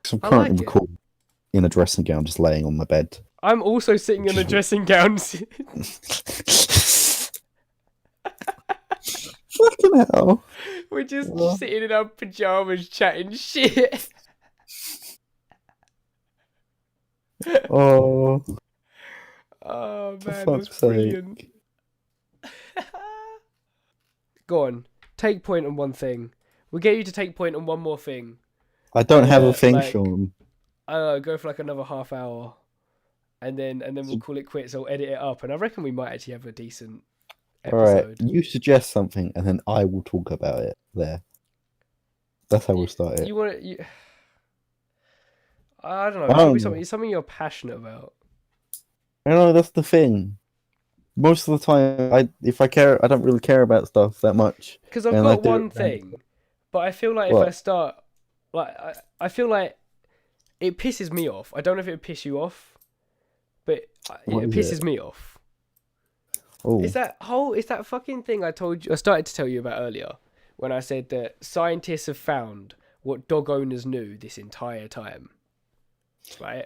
So I'm currently recording in a dressing gown, just laying on my bed. I'm also sitting in a dressing gown. Fucking hell! We're just sitting in our pajamas chatting shit. Oh man, that's brilliant. Go on, take point on one thing. We'll get you to take point on one more thing. I don't have a thing, Sean. I don't know, go for like another half hour, and then we'll call it quits. I'll edit it up, and I reckon we might actually have a decent episode. All right, you suggest something, and then I will talk about it. There. That's how we'll start it. You want it? I don't know. It's something you're passionate about. I know that's the thing. Most of the time, if I care, I don't really care about stuff that much. Because I've got one thing, but I feel like if I start, like, I feel like it pisses me off. I don't know if it would piss you off, but it pisses me off. Oh. It's that fucking thing I started to tell you about earlier when I said that scientists have found what dog owners knew this entire time. Right?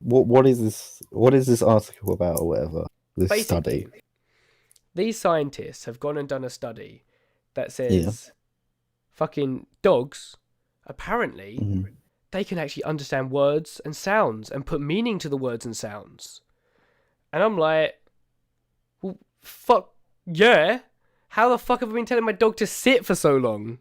What is this? What is this article about or whatever? This study. These scientists have gone and done a study that says fucking dogs, apparently, Mhm. they can actually understand words and sounds and put meaning to the words and sounds. And I'm like, well, fuck yeah. How the fuck have I been telling my dog to sit for so long?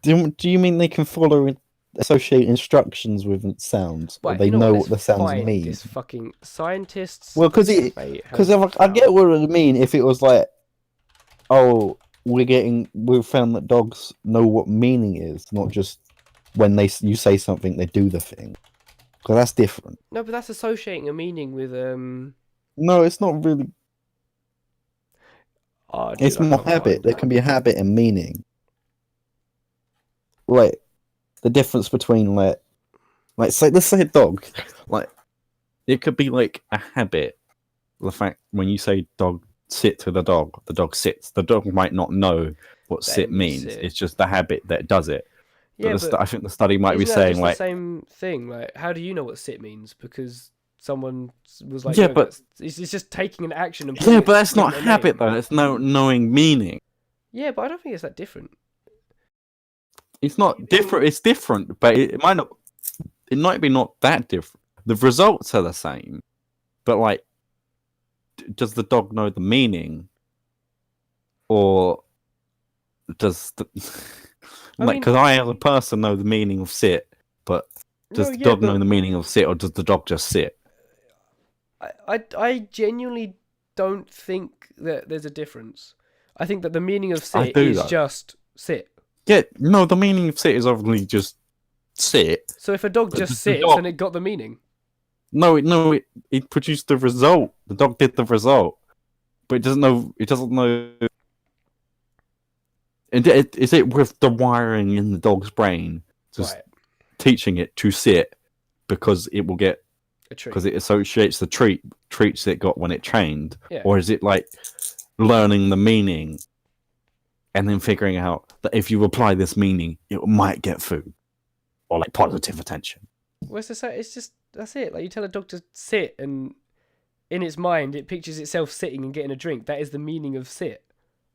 Do you mean they can follow associate instructions with sounds, or Right, they you know know what? what the Let's sounds find mean? this fucking scientists. Well, because I get what it mean if it was like, oh, we've found that dogs know what meaning is, not just when you say something they do the thing, because that's different. No, but that's associating a meaning with No, it's not really. Oh, dude, It's I more can't habit. find There it. can be a habit and meaning. Like the difference between say let's say a dog, like it could be like a habit. The fact when you say dog sit to the dog sits. The dog might not know what That sit it means means. sit. It's just the habit that does it. Yeah, but I think the study might be isn't that saying just the like, same thing? Like, how do you know what sit means? Because someone was like, yeah, "Yo, but it's just taking an action and yeah, but that's giving not it a habit name." though. It's no knowing meaning. Yeah, but I don't think it's that different. It's not different. It's different, but it might not. It might be not that different. The results are the same, but like, does the dog know the meaning, or does the I like? mean, Because I, as a person, know the meaning of sit, but does no, the yeah, dog know but the meaning of sit, or does the dog just sit? I genuinely don't think that there's a difference. I think that the meaning of I sit do is though. just sit. Yeah, no, the meaning of sit is obviously just sit. So if a dog But just does the sits, dog- then it got the meaning. No, it produced the result. The dog did the result, but it doesn't know. It doesn't know. Is it with the wiring in the dog's brain, just Right, teaching it to sit because it will get a treat. because it associates the treats it got when it trained, Yeah. or is it like learning the meaning and then figuring out that if you apply this meaning, it might get food or like positive attention? What's to say? It's just that's it. Like you tell a dog to sit, and in its mind, it pictures itself sitting and getting a drink. That is the meaning of sit.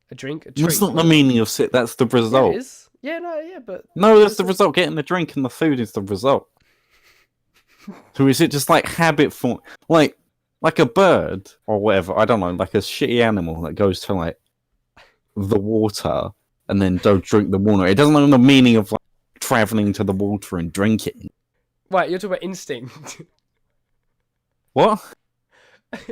A drink, a treat. That's not the meaning of sit. That's the Yeah, result. it is. Yeah, no, yeah, but No, that's the result. Getting the drink and the food is the result. So is it just like habit form, like a bird or whatever? I don't know, like a shitty animal that goes to like the water and then go drink the water. It doesn't know the meaning of like traveling to the water and drinking. Right, you're talking about instinct. What?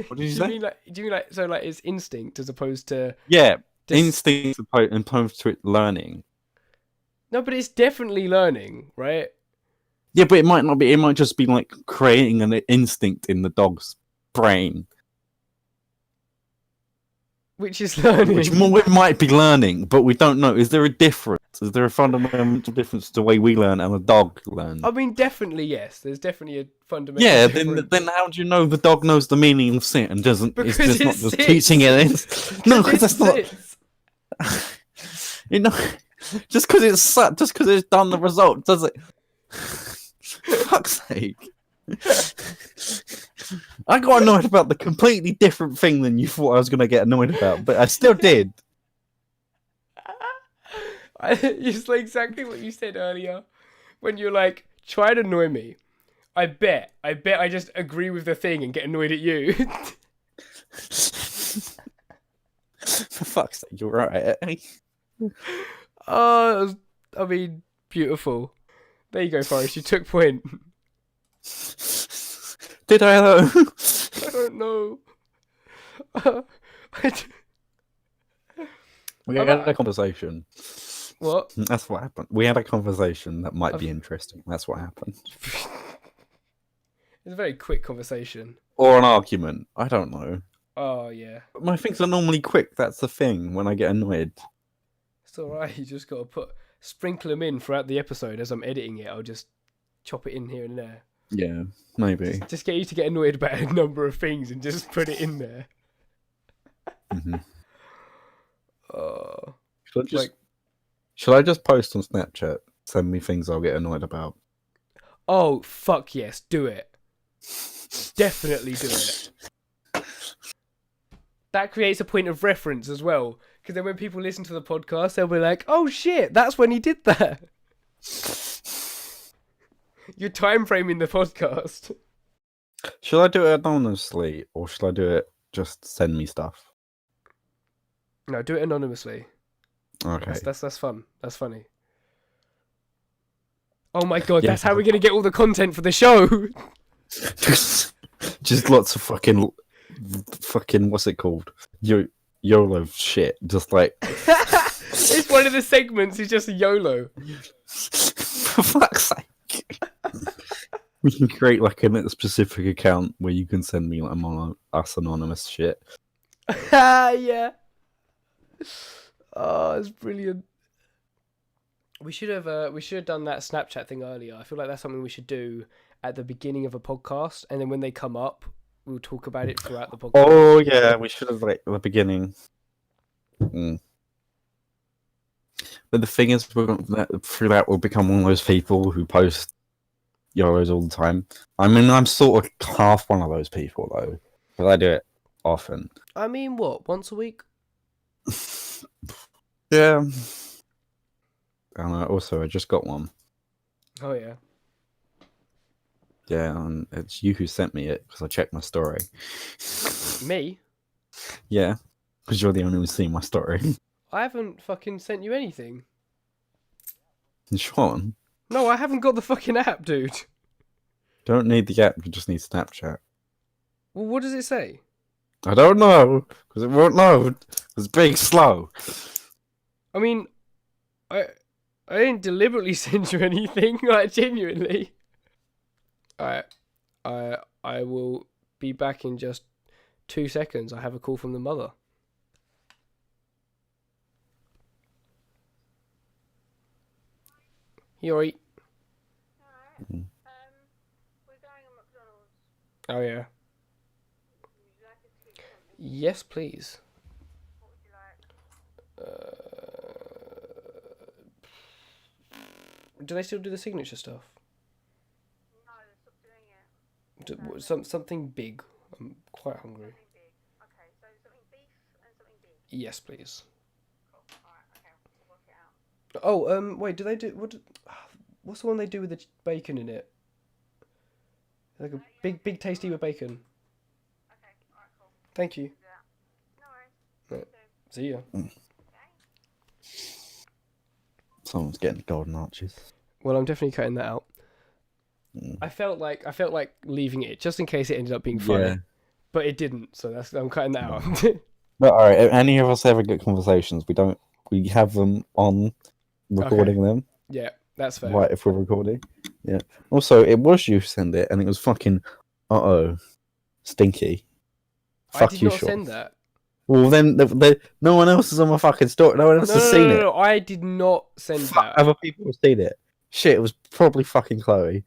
What did you say? Do you mean like so like it's instinct as opposed to Yeah, just... instinct opposed to it learning. No, but it's definitely learning, right? Yeah, but it might not be. It might just be like creating an instinct in the dog's brain, Which is learning. which it might be learning, but we don't know. Is there a difference? Is there a fundamental difference to the way we learn and a dog learns? I mean, definitely yes. There's definitely a fundamental. Yeah, difference. then how do you know the dog knows the meaning of sit and doesn't? Because It's just it not just sits. teaching it. No, because that's not. You know, just because it's done the result, does it? Fuck's sake! I got annoyed about the completely different thing than you thought I was going to get annoyed about, but I still did. It's like exactly what you said earlier when you're like, try to annoy me. I bet I just agree with the thing and get annoyed at you. For fuck's sake, you're right. Oh, I mean, beautiful. There you go, Forrest. You took point. Did I though? I don't know. We had a conversation. What? That's what happened. We had a conversation that might be interesting. That's what happened. It's a very quick conversation. Or an argument. I don't know. Oh, yeah. My things are normally quick. That's the thing when I get annoyed. It's alright. You just got to sprinkle them in throughout the episode as I'm editing it. I'll just chop it in here and there. Yeah, maybe. Just get you to get annoyed about a number of things and just put it in there. Mm-hmm. Like, Should I just post on Snapchat? Send me things I'll get annoyed about. oh, fuck yes. Do it. Definitely do it. That creates a point of reference as well. Because then when people listen to the podcast, they'll be like, "Oh shit, that's when he did that." You're time framing the podcast. Should I do it anonymously or should I do it just send me stuff? No, do it anonymously. Okay. That's fun. That's funny. Oh my god, Yeah. that's how we're gonna get all the content for the show. Just lots of fucking what's it called? YOLO shit. Just like It's one of the segments. It's just a YOLO. for fuck's sake. We can create like a specific account where you can send me like us anonymous shit. Yeah. Oh, it's brilliant. We should have done that Snapchat thing earlier. I feel like that's something we should do at the beginning of a podcast, and then when they come up, we'll talk about it throughout the podcast. Oh yeah, we should have like at the beginning. Mm. But the thing is, through that we'll become one of those people who post YOLOs all the time. I mean, I'm sort of half one of those people though, because I do it often. I mean, what, once a week? Yeah. And also, I just got one. Oh yeah. Yeah, and it's you who sent me it because I checked my story. Me? Yeah, because you're the only one who's seen my story. I haven't fucking sent you anything. Sean, No, I haven't got the fucking app, dude. don't need the app. You just need Snapchat. Well, what does it say? I don't know because it won't load. It's being slow. I mean, I didn't deliberately send you anything, like genuinely. Alright, I will be back in just 2 seconds. I have a call from the mother. You alright? Mm. We're going to McDonald's. Oh yeah. Would you like us to get something? Yes, please. What would you like? Do they still do the signature stuff? No, stop doing it. Something big. I'm quite hungry. Something big. Okay, so something beef and something big. Yes, please. Cool. Alright, okay, we'll work it out. Oh, wait, do they do what's the one they do with the bacon in it? Like a big tasty with bacon. Okay, alright, cool. Thank you. Do that. No worries. See ya. Someone's getting golden arches. Well, I'm definitely cutting that out. Mm. I felt like leaving it just in case it ended up being funny, Yeah. but it didn't. So I'm cutting that out. But all right, if any of us ever get conversations, we have them on recording them. Yeah, that's fair. Right, if we're recording. Yeah. Also, it was you who sent it, and it was fucking stinky. I Fuck did you, not Sean. send that. Well, then no one else is on my fucking story. No one else has seen it. No, I did not send Fuck, that. other people have seen it. Shit, it was probably fucking Chloe.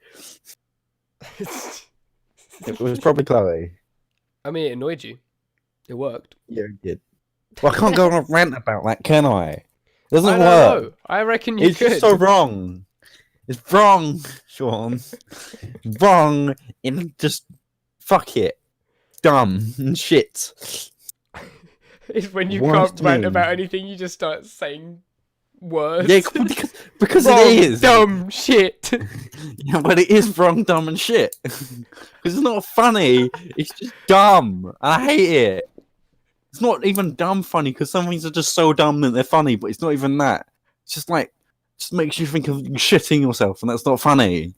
It was probably Chloe. I mean, it annoyed you. It worked. Yeah, it did. Well, I can't go on a rant about that, can I? It doesn't I don't work. know. I reckon you It's could. just so wrong. It's wrong, Sean. Wrong in just fuck it. Dumb and shit. It's when you Worst can't rant thing. about anything, you just start saying words. Yeah, because Wrong, it is. dumb shit. Yeah, but it is wrong, dumb, and shit. Because it's not funny. It's just dumb. I hate it. It's not even dumb funny because some things are just so dumb that they're funny, but it's not even that. It's just like, just makes you think of shitting yourself, and that's not funny.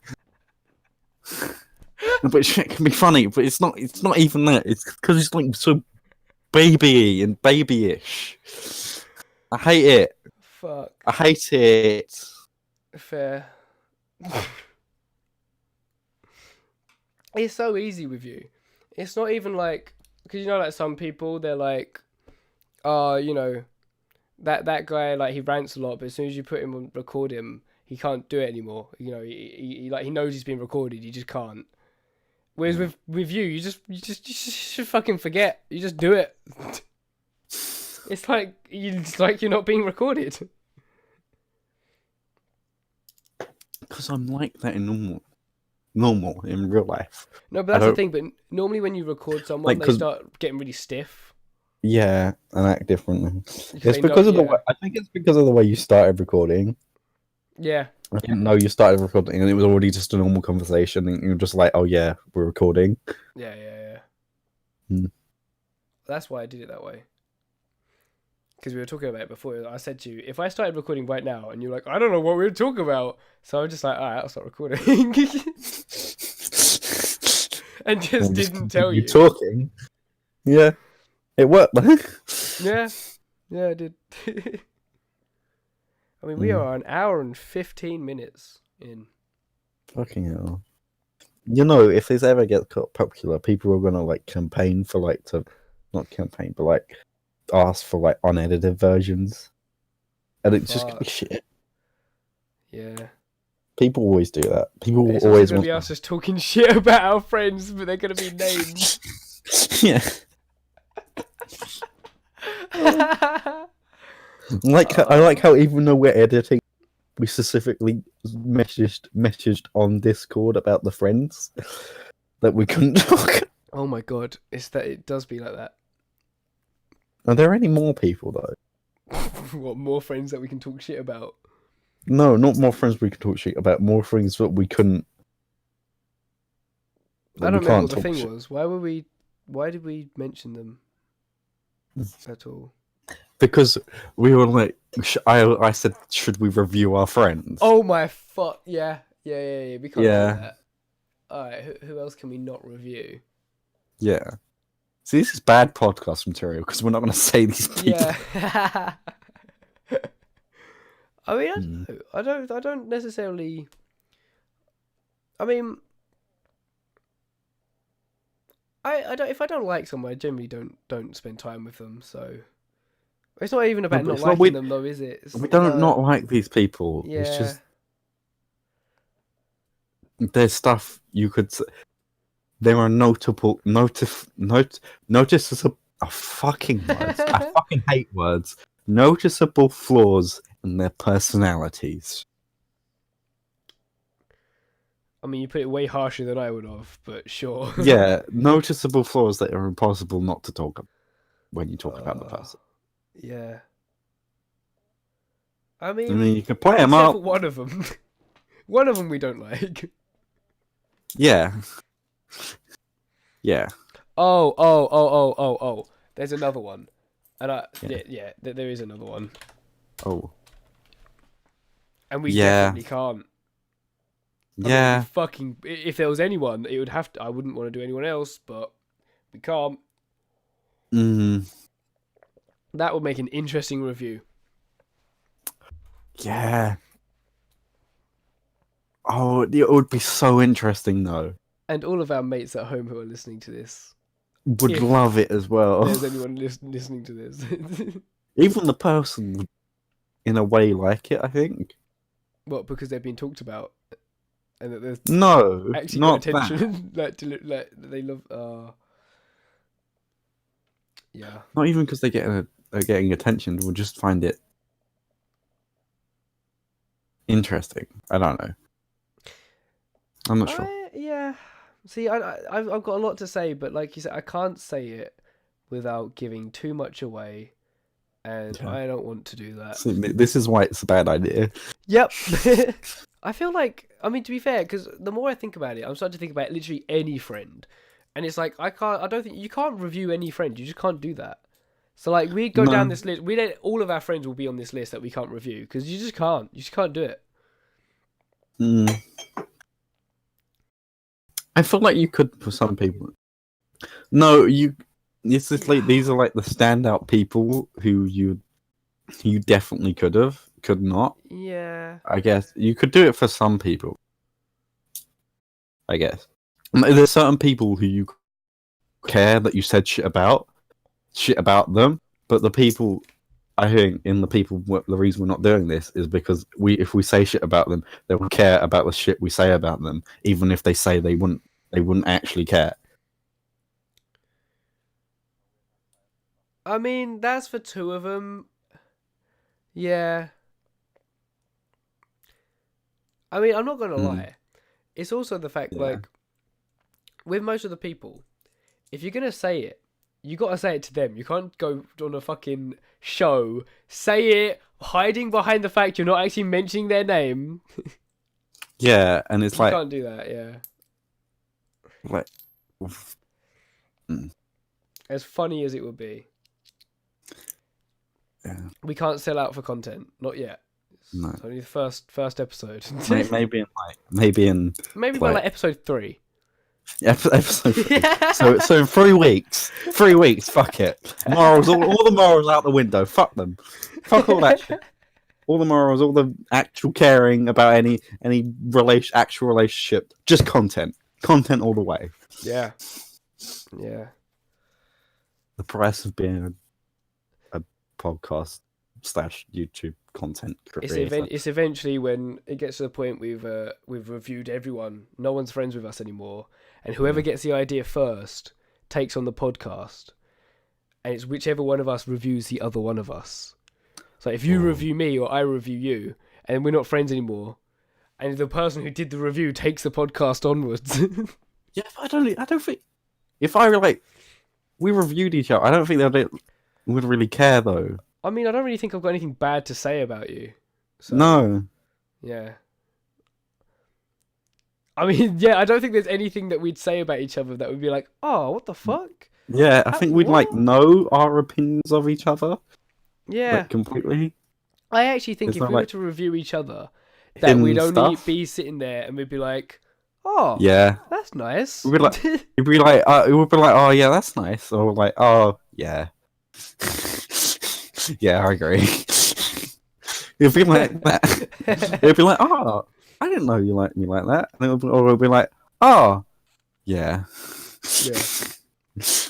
But shit can be funny, but it's not. It's not even that. It's because it's like so baby and babyish. I hate it. Fuck. I hate it. Fair. It's so easy with you. It's not even like, because you know, like some people, they're like, oh, you know, that guy, like, he rants a lot, but as soon as you put him on record him, he can't do it anymore. You know, he knows he's being recorded, he just can't. Whereas with you, you just should fucking forget. You just do it. It's like you're not being recorded. Because I'm like that in normal in real life. No, but that's the don't- thing. But normally when you record someone, Like, they 'cause- start getting really stiff. yeah, and act differently. Because It's they know, because of the yeah. way. I think it's because of the way you started recording. Yeah. I didn't know you started recording, and it was already just a normal conversation, and you're just like, "Oh yeah, we're recording." Yeah. Hmm. That's why I did it that way. Because we were talking about it before. I said to you, if I started recording right now, and you're like, I don't know what we're talking about, so I'm just like, all right, I'll start recording, and just And didn't tell continue you. talking. Yeah, it worked. Yeah, I did. I mean, we are an hour and 15 minutes in. Fucking hell. You know, if this ever gets popular, people are gonna like campaign for like to, not campaign, but like ask for like unedited versions, and it's just gonna be Fuck. shit. Yeah. People always do that. People It's also always going to want. be us just talking shit about our friends, but they're going to be named. Yeah, I like how even though we're editing, we specifically messaged on Discord about the friends that we couldn't talk. Oh my god, it does be like that. Are there any more people though? What, more friends that we can talk shit about? No, not more friends we can talk shit about. More friends that we couldn't. I don't remember what the thing was. Why did we mention them at all? Because we were like, I said, should we review our friends? Oh my fuck, yeah. We can't do Yeah. that. Alright, who else can we not review? Yeah. See, this is bad podcast material because we're not going to say these people. Yeah. I mean, I don't necessarily. I mean, I don't. If I don't like someone, I generally don't spend time with them. So it's not even about but not it's not- liking them, though, is it? We don't not like these people. Yeah. It's just there's stuff you could. There are noticeable. Oh, fucking words. I fucking hate words. Noticeable flaws in their personalities. I mean, you put it way harsher than I would have, but sure. Yeah, noticeable flaws that are impossible not to talk about when you talk about the person. Yeah. I I mean, mean, you can play them except up. for one of them. One of them we don't like. Yeah. Yeah. Oh. There's another one. And there is another one. Oh. And we Yeah. definitely can't. I mean, Yeah. if there was anyone, it would have to. I wouldn't want to do anyone else, but we can't. That would make an interesting review. Yeah. Oh, it would be so interesting though. And all of our mates at home who are listening to this, Would If love it as well. there's anyone listening to this. Even the person would, in a way, like it. I think. What? Because they've been talked about, and that there's No, actually not got that. attention. like they love. Yeah. Not even because they're getting attention. We'll just find it interesting. I don't know. I'm not sure. Yeah. See, I've got a lot to say, but like you said, I can't say it without giving too much away, and Okay. I don't want to do that. So this is why it's a bad idea. Yep. I feel like, I mean, to be fair, because the more I think about it, I'm starting to think about literally any friend, and it's like I don't think you can't review any friend. You just can't do that. So like we go down No. this list. All of our friends will be on this list that we can't review because you just can't. You just can't do it. I feel like you could for some people. No, you. It's just like these are like the standout people who you definitely could not. Yeah. I guess you could do it for some people. I guess there's certain people who you care that you said shit about them, but the people. I think the reason we're not doing this is because if we say shit about them, they will care about the shit we say about them, even if they say they wouldn't actually care. I mean, that's for two of them. Yeah. I mean, I'm not gonna lie. It's also the fact, Yeah. like, with most of the people, if you're gonna say it, you gotta say it to them. You can't go on a fucking show, say it, hiding behind the fact you're not actually mentioning their name. Yeah, and it's You like, can't do that, yeah. like, As funny as it would be. yeah, We can't sell out for content. Not yet. no. It's only the first episode. Maybe in Maybe by like episode 3. episode. So in 3 weeks, fuck it. Morals, all the morals out the window. Fuck them. Fuck all that shit. All the morals, all the actual caring about any actual relationship. Just content all the way. Yeah. Yeah. The price of being a podcast / YouTube content creator. It's eventually when it gets to the point we've reviewed everyone. No one's friends with us anymore, and whoever gets the idea first takes on the podcast, and it's whichever one of us reviews the other one of us. So if you review me or I review you, and we're not friends anymore, and the person who did the review takes the podcast onwards. Yeah, I don't think if we reviewed each other, I don't think they would really care though. I mean, I don't really think I've got anything bad to say about you. So, No. yeah. I mean, yeah, I don't think there's anything that we'd say about each other that would be like, oh, what the fuck? Yeah, I think we'd what? know our opinions of each other. Yeah. Completely. I actually think It's if not we were like to review each other, that in we'd only stuff. be sitting there and we'd be like, oh, Yeah. that's nice. We'd be like, it would be like, oh yeah, that's nice, or like, oh yeah, yeah, I agree. It'd be like that. It'd be like, oh, I didn't know you liked me like that, and it'll be like, oh, yeah. Yeah.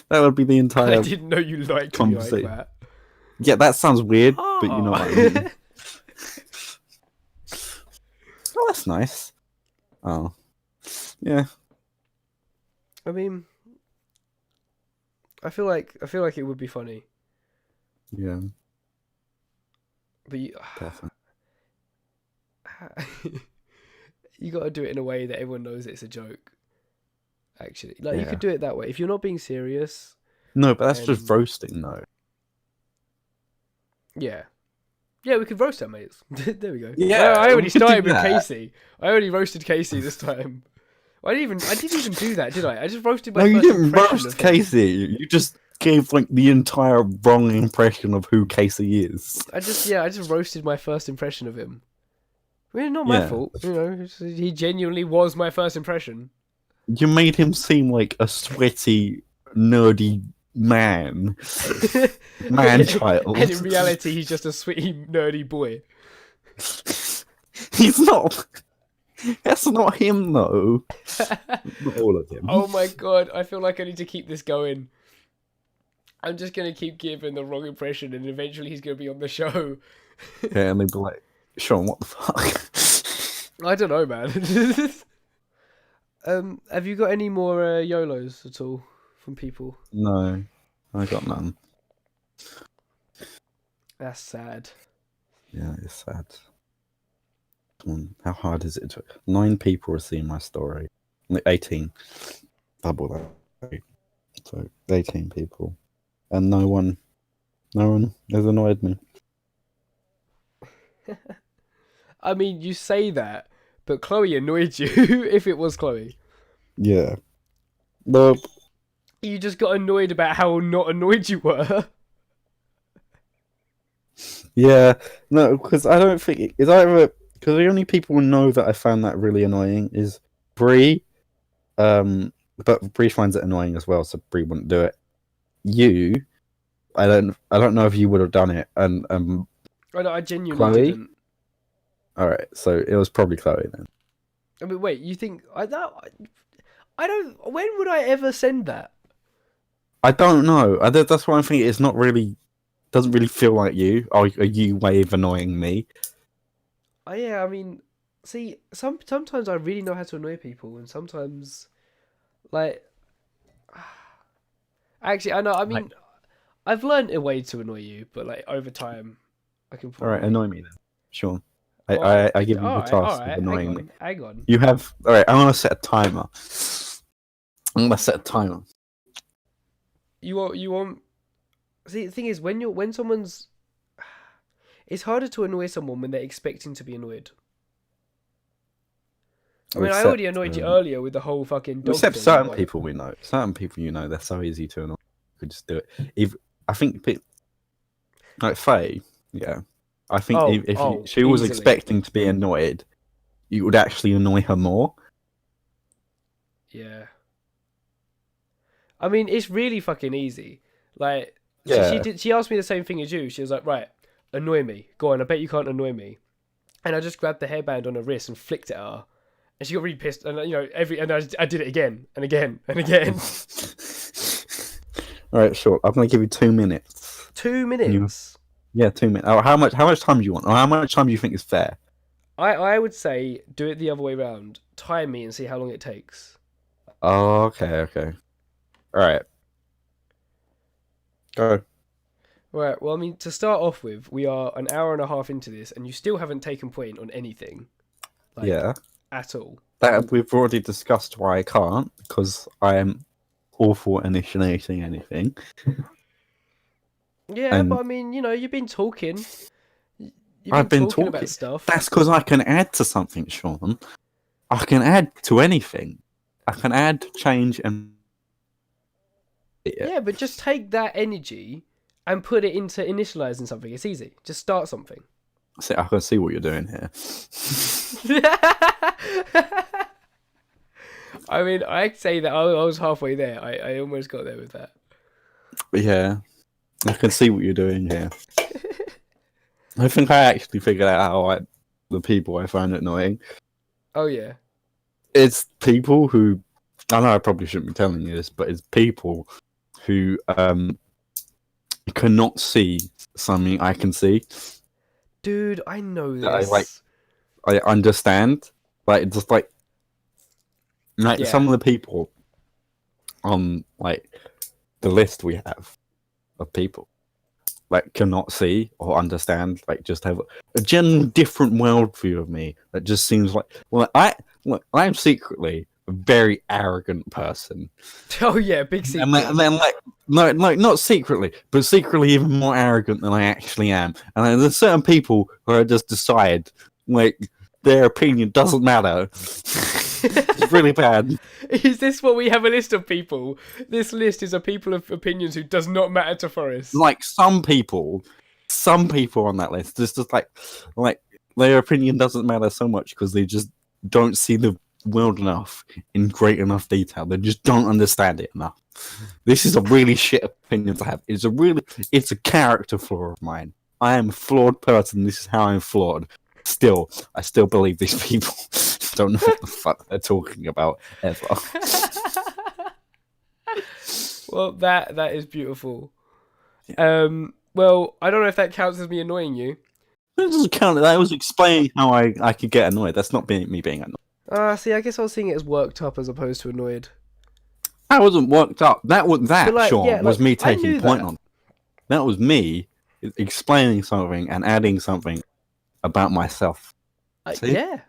That would be the entire. I didn't know you liked me like conversation. that. Yeah, that sounds weird, but you know what I mean. Oh, that's nice. Oh, yeah. I mean, I feel like it would be funny, Yeah, but definitely. you got to do it in a way that everyone knows it's a joke. Actually, like you Yeah. could do it that way if you're not being serious. No, but that's just And- roasting, though. Yeah. Yeah, we could roast our mates. There we go. Yeah, I already we could do started with that. Casey. I already roasted Casey this time. I didn't even do that, did I? I just roasted my No, you first didn't impression roast of him. Casey. You just gave like the entire wrong impression of who Casey is. I just roasted my first impression of him. I mean, not my Yeah. fault. You know, he genuinely was my first impression. You made him seem like a sweaty, nerdy man child. And in reality, he's just a sweet, nerdy boy. He's not. That's not him, though. Not all of him. Oh my god, I feel like I need to keep this going. I'm just going to keep giving the wrong impression, and eventually he's going to be on the show. Yeah, and they'd be like, Sean, what the fuck? I don't know, man. Have you got any more YOLOs at all from people? No, I got none. That's sad. Yeah, it's sad. Come on, how hard is it? 9 people have seen my story. 18. Double that. So 18 people. And no one has annoyed me. I mean, you say that, but Chloe annoyed you if it was Chloe. Yeah. Nope. You just got annoyed about how not annoyed you were. Yeah. No, because I don't think it's either because the only people who know that I found that really annoying is Bree. But Bree finds it annoying as well, so Bree wouldn't do it. You, I don't know if you would have done it. And I genuinely Chloe? didn't. all right, so it was probably Chloe then. I mean, wait, you think I don't? When would I ever send that? I don't know. That's why I'm thinking it's not really. Doesn't really feel like you. Are you way of annoying me? Yeah, I mean, see, sometimes I really know how to annoy people, and sometimes, like, actually, I know. I mean, I've learned a way to annoy you, but like over time, I can. All right, annoy me then. Sure. Alright, I give you the alright, task alright, of annoying me. Hang on. You have. All right, I'm gonna set a timer. I'm gonna set a timer. you want. See, the thing is, when someone's, it's harder to annoy someone when they're expecting to be annoyed. I mean, I already annoyed you earlier with the whole fucking dog except thing, certain but- people we know. Certain people you know, they're so easy to annoy. You could just do it. If I think, like Faye, yeah, I think if she was easily. expecting to be annoyed, you would actually annoy her more. Yeah. I mean, it's really fucking easy. Like, Yeah. she asked me the same thing as you. She was like, right, annoy me. Go on, I bet you can't annoy me. And I just grabbed the hairband on her wrist and flicked it at her. And she got really pissed. And, I did it again and again and again. All right, sure. I'm gonna give you 2 minutes. 2 minutes. Yeah, 2 minutes. Oh, how much time do you want? Or how much time do you think is fair? I would say do it the other way around. Time me and see how long it takes. Oh, okay. All right. Go. Right, well, I mean, to start off with, we are an hour and a half into this, and you still haven't taken point on anything. Like, Yeah. At all. That we've already discussed why I can't, because I am awful at initiating anything. Yeah, And- but I mean, you've been talking. You've I've been talking talking. about stuff. That's because I can add to something, Sean. I can add to anything. I can add, change, and Yeah, but just take that energy and put it into initializing something. It's easy. Just start something. see, I can see what you're doing here. I mean, I'd say that I was halfway there. I almost got there with that. Yeah, I can see what you're doing here. I think I actually figured out how the people I find annoying. Oh, yeah. It's people who, I know I probably shouldn't be telling you this, but it's people who cannot see something I can see. Dude, I know this. I understand. Like, just like Yeah. some of the people on like the list we have of people like cannot see or understand, like just have a general different worldview of me that just seems like, well, I'm secretly a very arrogant person. Oh, yeah, big secret. And then like, no, not secretly, but secretly even more arrogant than I actually am. And then there's certain people who I just decide, like, their opinion doesn't matter. It's really bad. Is this what we have a list of people? This list is a people of opinions who does not matter to Forrest. Like, some people on that list, it's just like their opinion doesn't matter so much because they just don't see the world enough in great enough detail. They just don't understand it enough. This is a really shit opinion to have. It's a character flaw of mine. I am a flawed person. This is how I'm flawed. Still, I still believe these people don't know what the fuck they're talking about ever. Well, that is beautiful. Well, I don't know if that counts as me annoying you. It doesn't count. I was explaining how I could get annoyed. That's not me being annoyed. See, I guess I was seeing it as worked up as opposed to annoyed. I wasn't worked up. That But, like, Sean, yeah, was like, me I taking knew point that. on. That was me explaining something and adding something about myself. See? Yeah,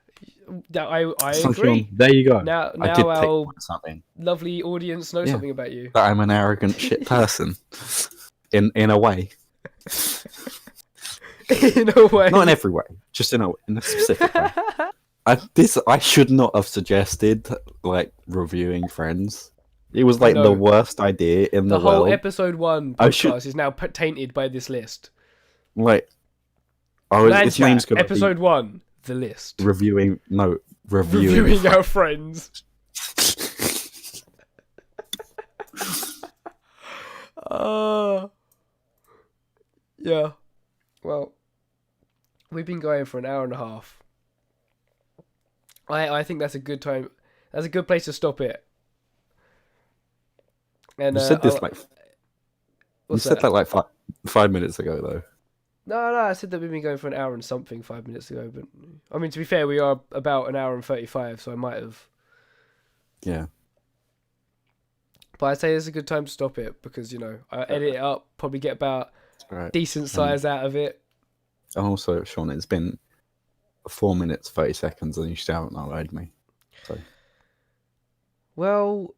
I So, agree. Sean, there you go. Now I did take our point on something. lovely audience know Yeah. something about you. That I'm an arrogant shit person. in a way. In a way. Not in every way. Just in a specific way. I should not have suggested like reviewing Friends. It was like No. the worst idea in The the whole world. episode 1 I should- podcast is now tainted by this list. Like, its Man name's Chat, gonna episode 1, the list. be reviewing Reviewing our friends. Yeah. Well, we've been going for an hour and a half. I think that's a good time. That's a good place to stop it. And You said this I'll- like you what's said that? that like 5 minutes ago though. No, I said that we've been going for an hour and something 5 minutes ago. But I mean, to be fair, we are about an hour and 35, so I might have. Yeah. But I'd say it's a good time to stop it because I edit it up, probably get about Right. decent size out of it. And also, Sean, it's been 4 minutes 30 seconds, and you still haven't allowed me. So Well,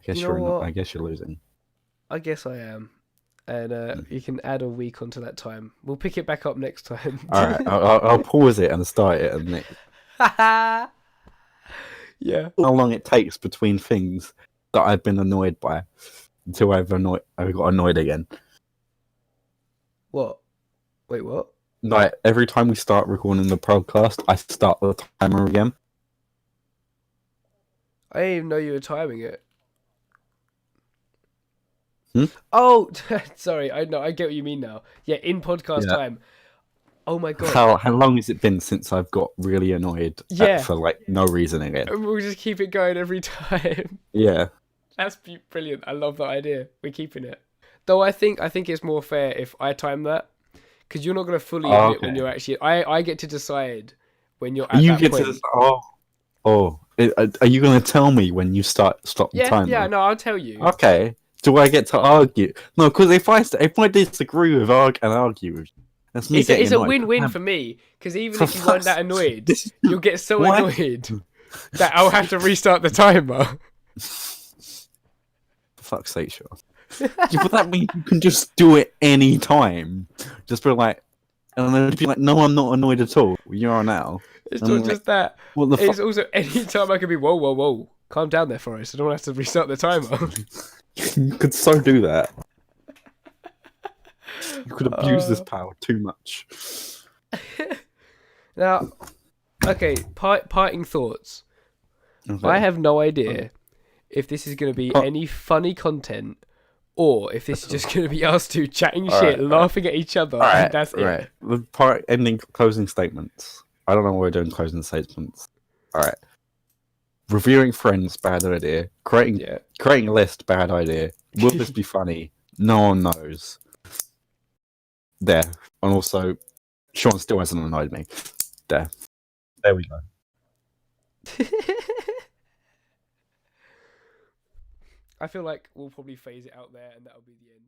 I guess You know you're not, what? I guess you're losing. I guess I am. And you can add a week onto that time. We'll pick it back up next time. All right, I'll pause it and start it, and Yeah. how long it takes between things that I've been annoyed by until I got annoyed again. What? Wait, what? Like every time we start recording the podcast, I start the timer again. I didn't even know you were timing it. Hmm? Oh, sorry. I know. I get what you mean now. Yeah, in podcast Yeah. time. Oh my god. How long has it been since I've got really annoyed Yeah. for like no reason again? And we'll just keep it going every time. Yeah. That's brilliant. I love that idea. We're keeping it. Though I think it's more fair if I time that, because you're not going to fully admit when Okay. you're actually. I get to decide when you're at You that get point. to are you going to tell me when you stop the Yeah, timer? yeah. No, I'll tell you. Okay. Do I get to argue? No, because if I disagree with argue, that's me It's getting a annoyed. win-win for me, because even For if you weren't that fuck's- annoyed, This- you'll get so Why- annoyed that I'll have to restart the timer. For fuck's sake, sure. Yeah, but that means you can just do it any time. Just be like, and then be like, no, I'm not annoyed at all. You are now. It's I'm not like, just that. What the It's fuck? also any time I could be whoa, calm down there, Forrest. I don't have to restart the timer. You could so do that. You could abuse this Uh. power too much. Now, okay, parting thoughts. Okay. I have no idea if this is going to be Oh. any funny content or if this is just going to be us two chatting All shit, right, laughing at each other, Alright, and that's it. right. The part ending closing statements. I don't know why we're doing closing statements. Alright. Reviewing Friends, bad idea. Creating a list, bad idea. Will this be funny? No one knows. There. And also, Sean still hasn't annoyed me. There. There we go. I feel like we'll probably phase it out there and that'll be the end.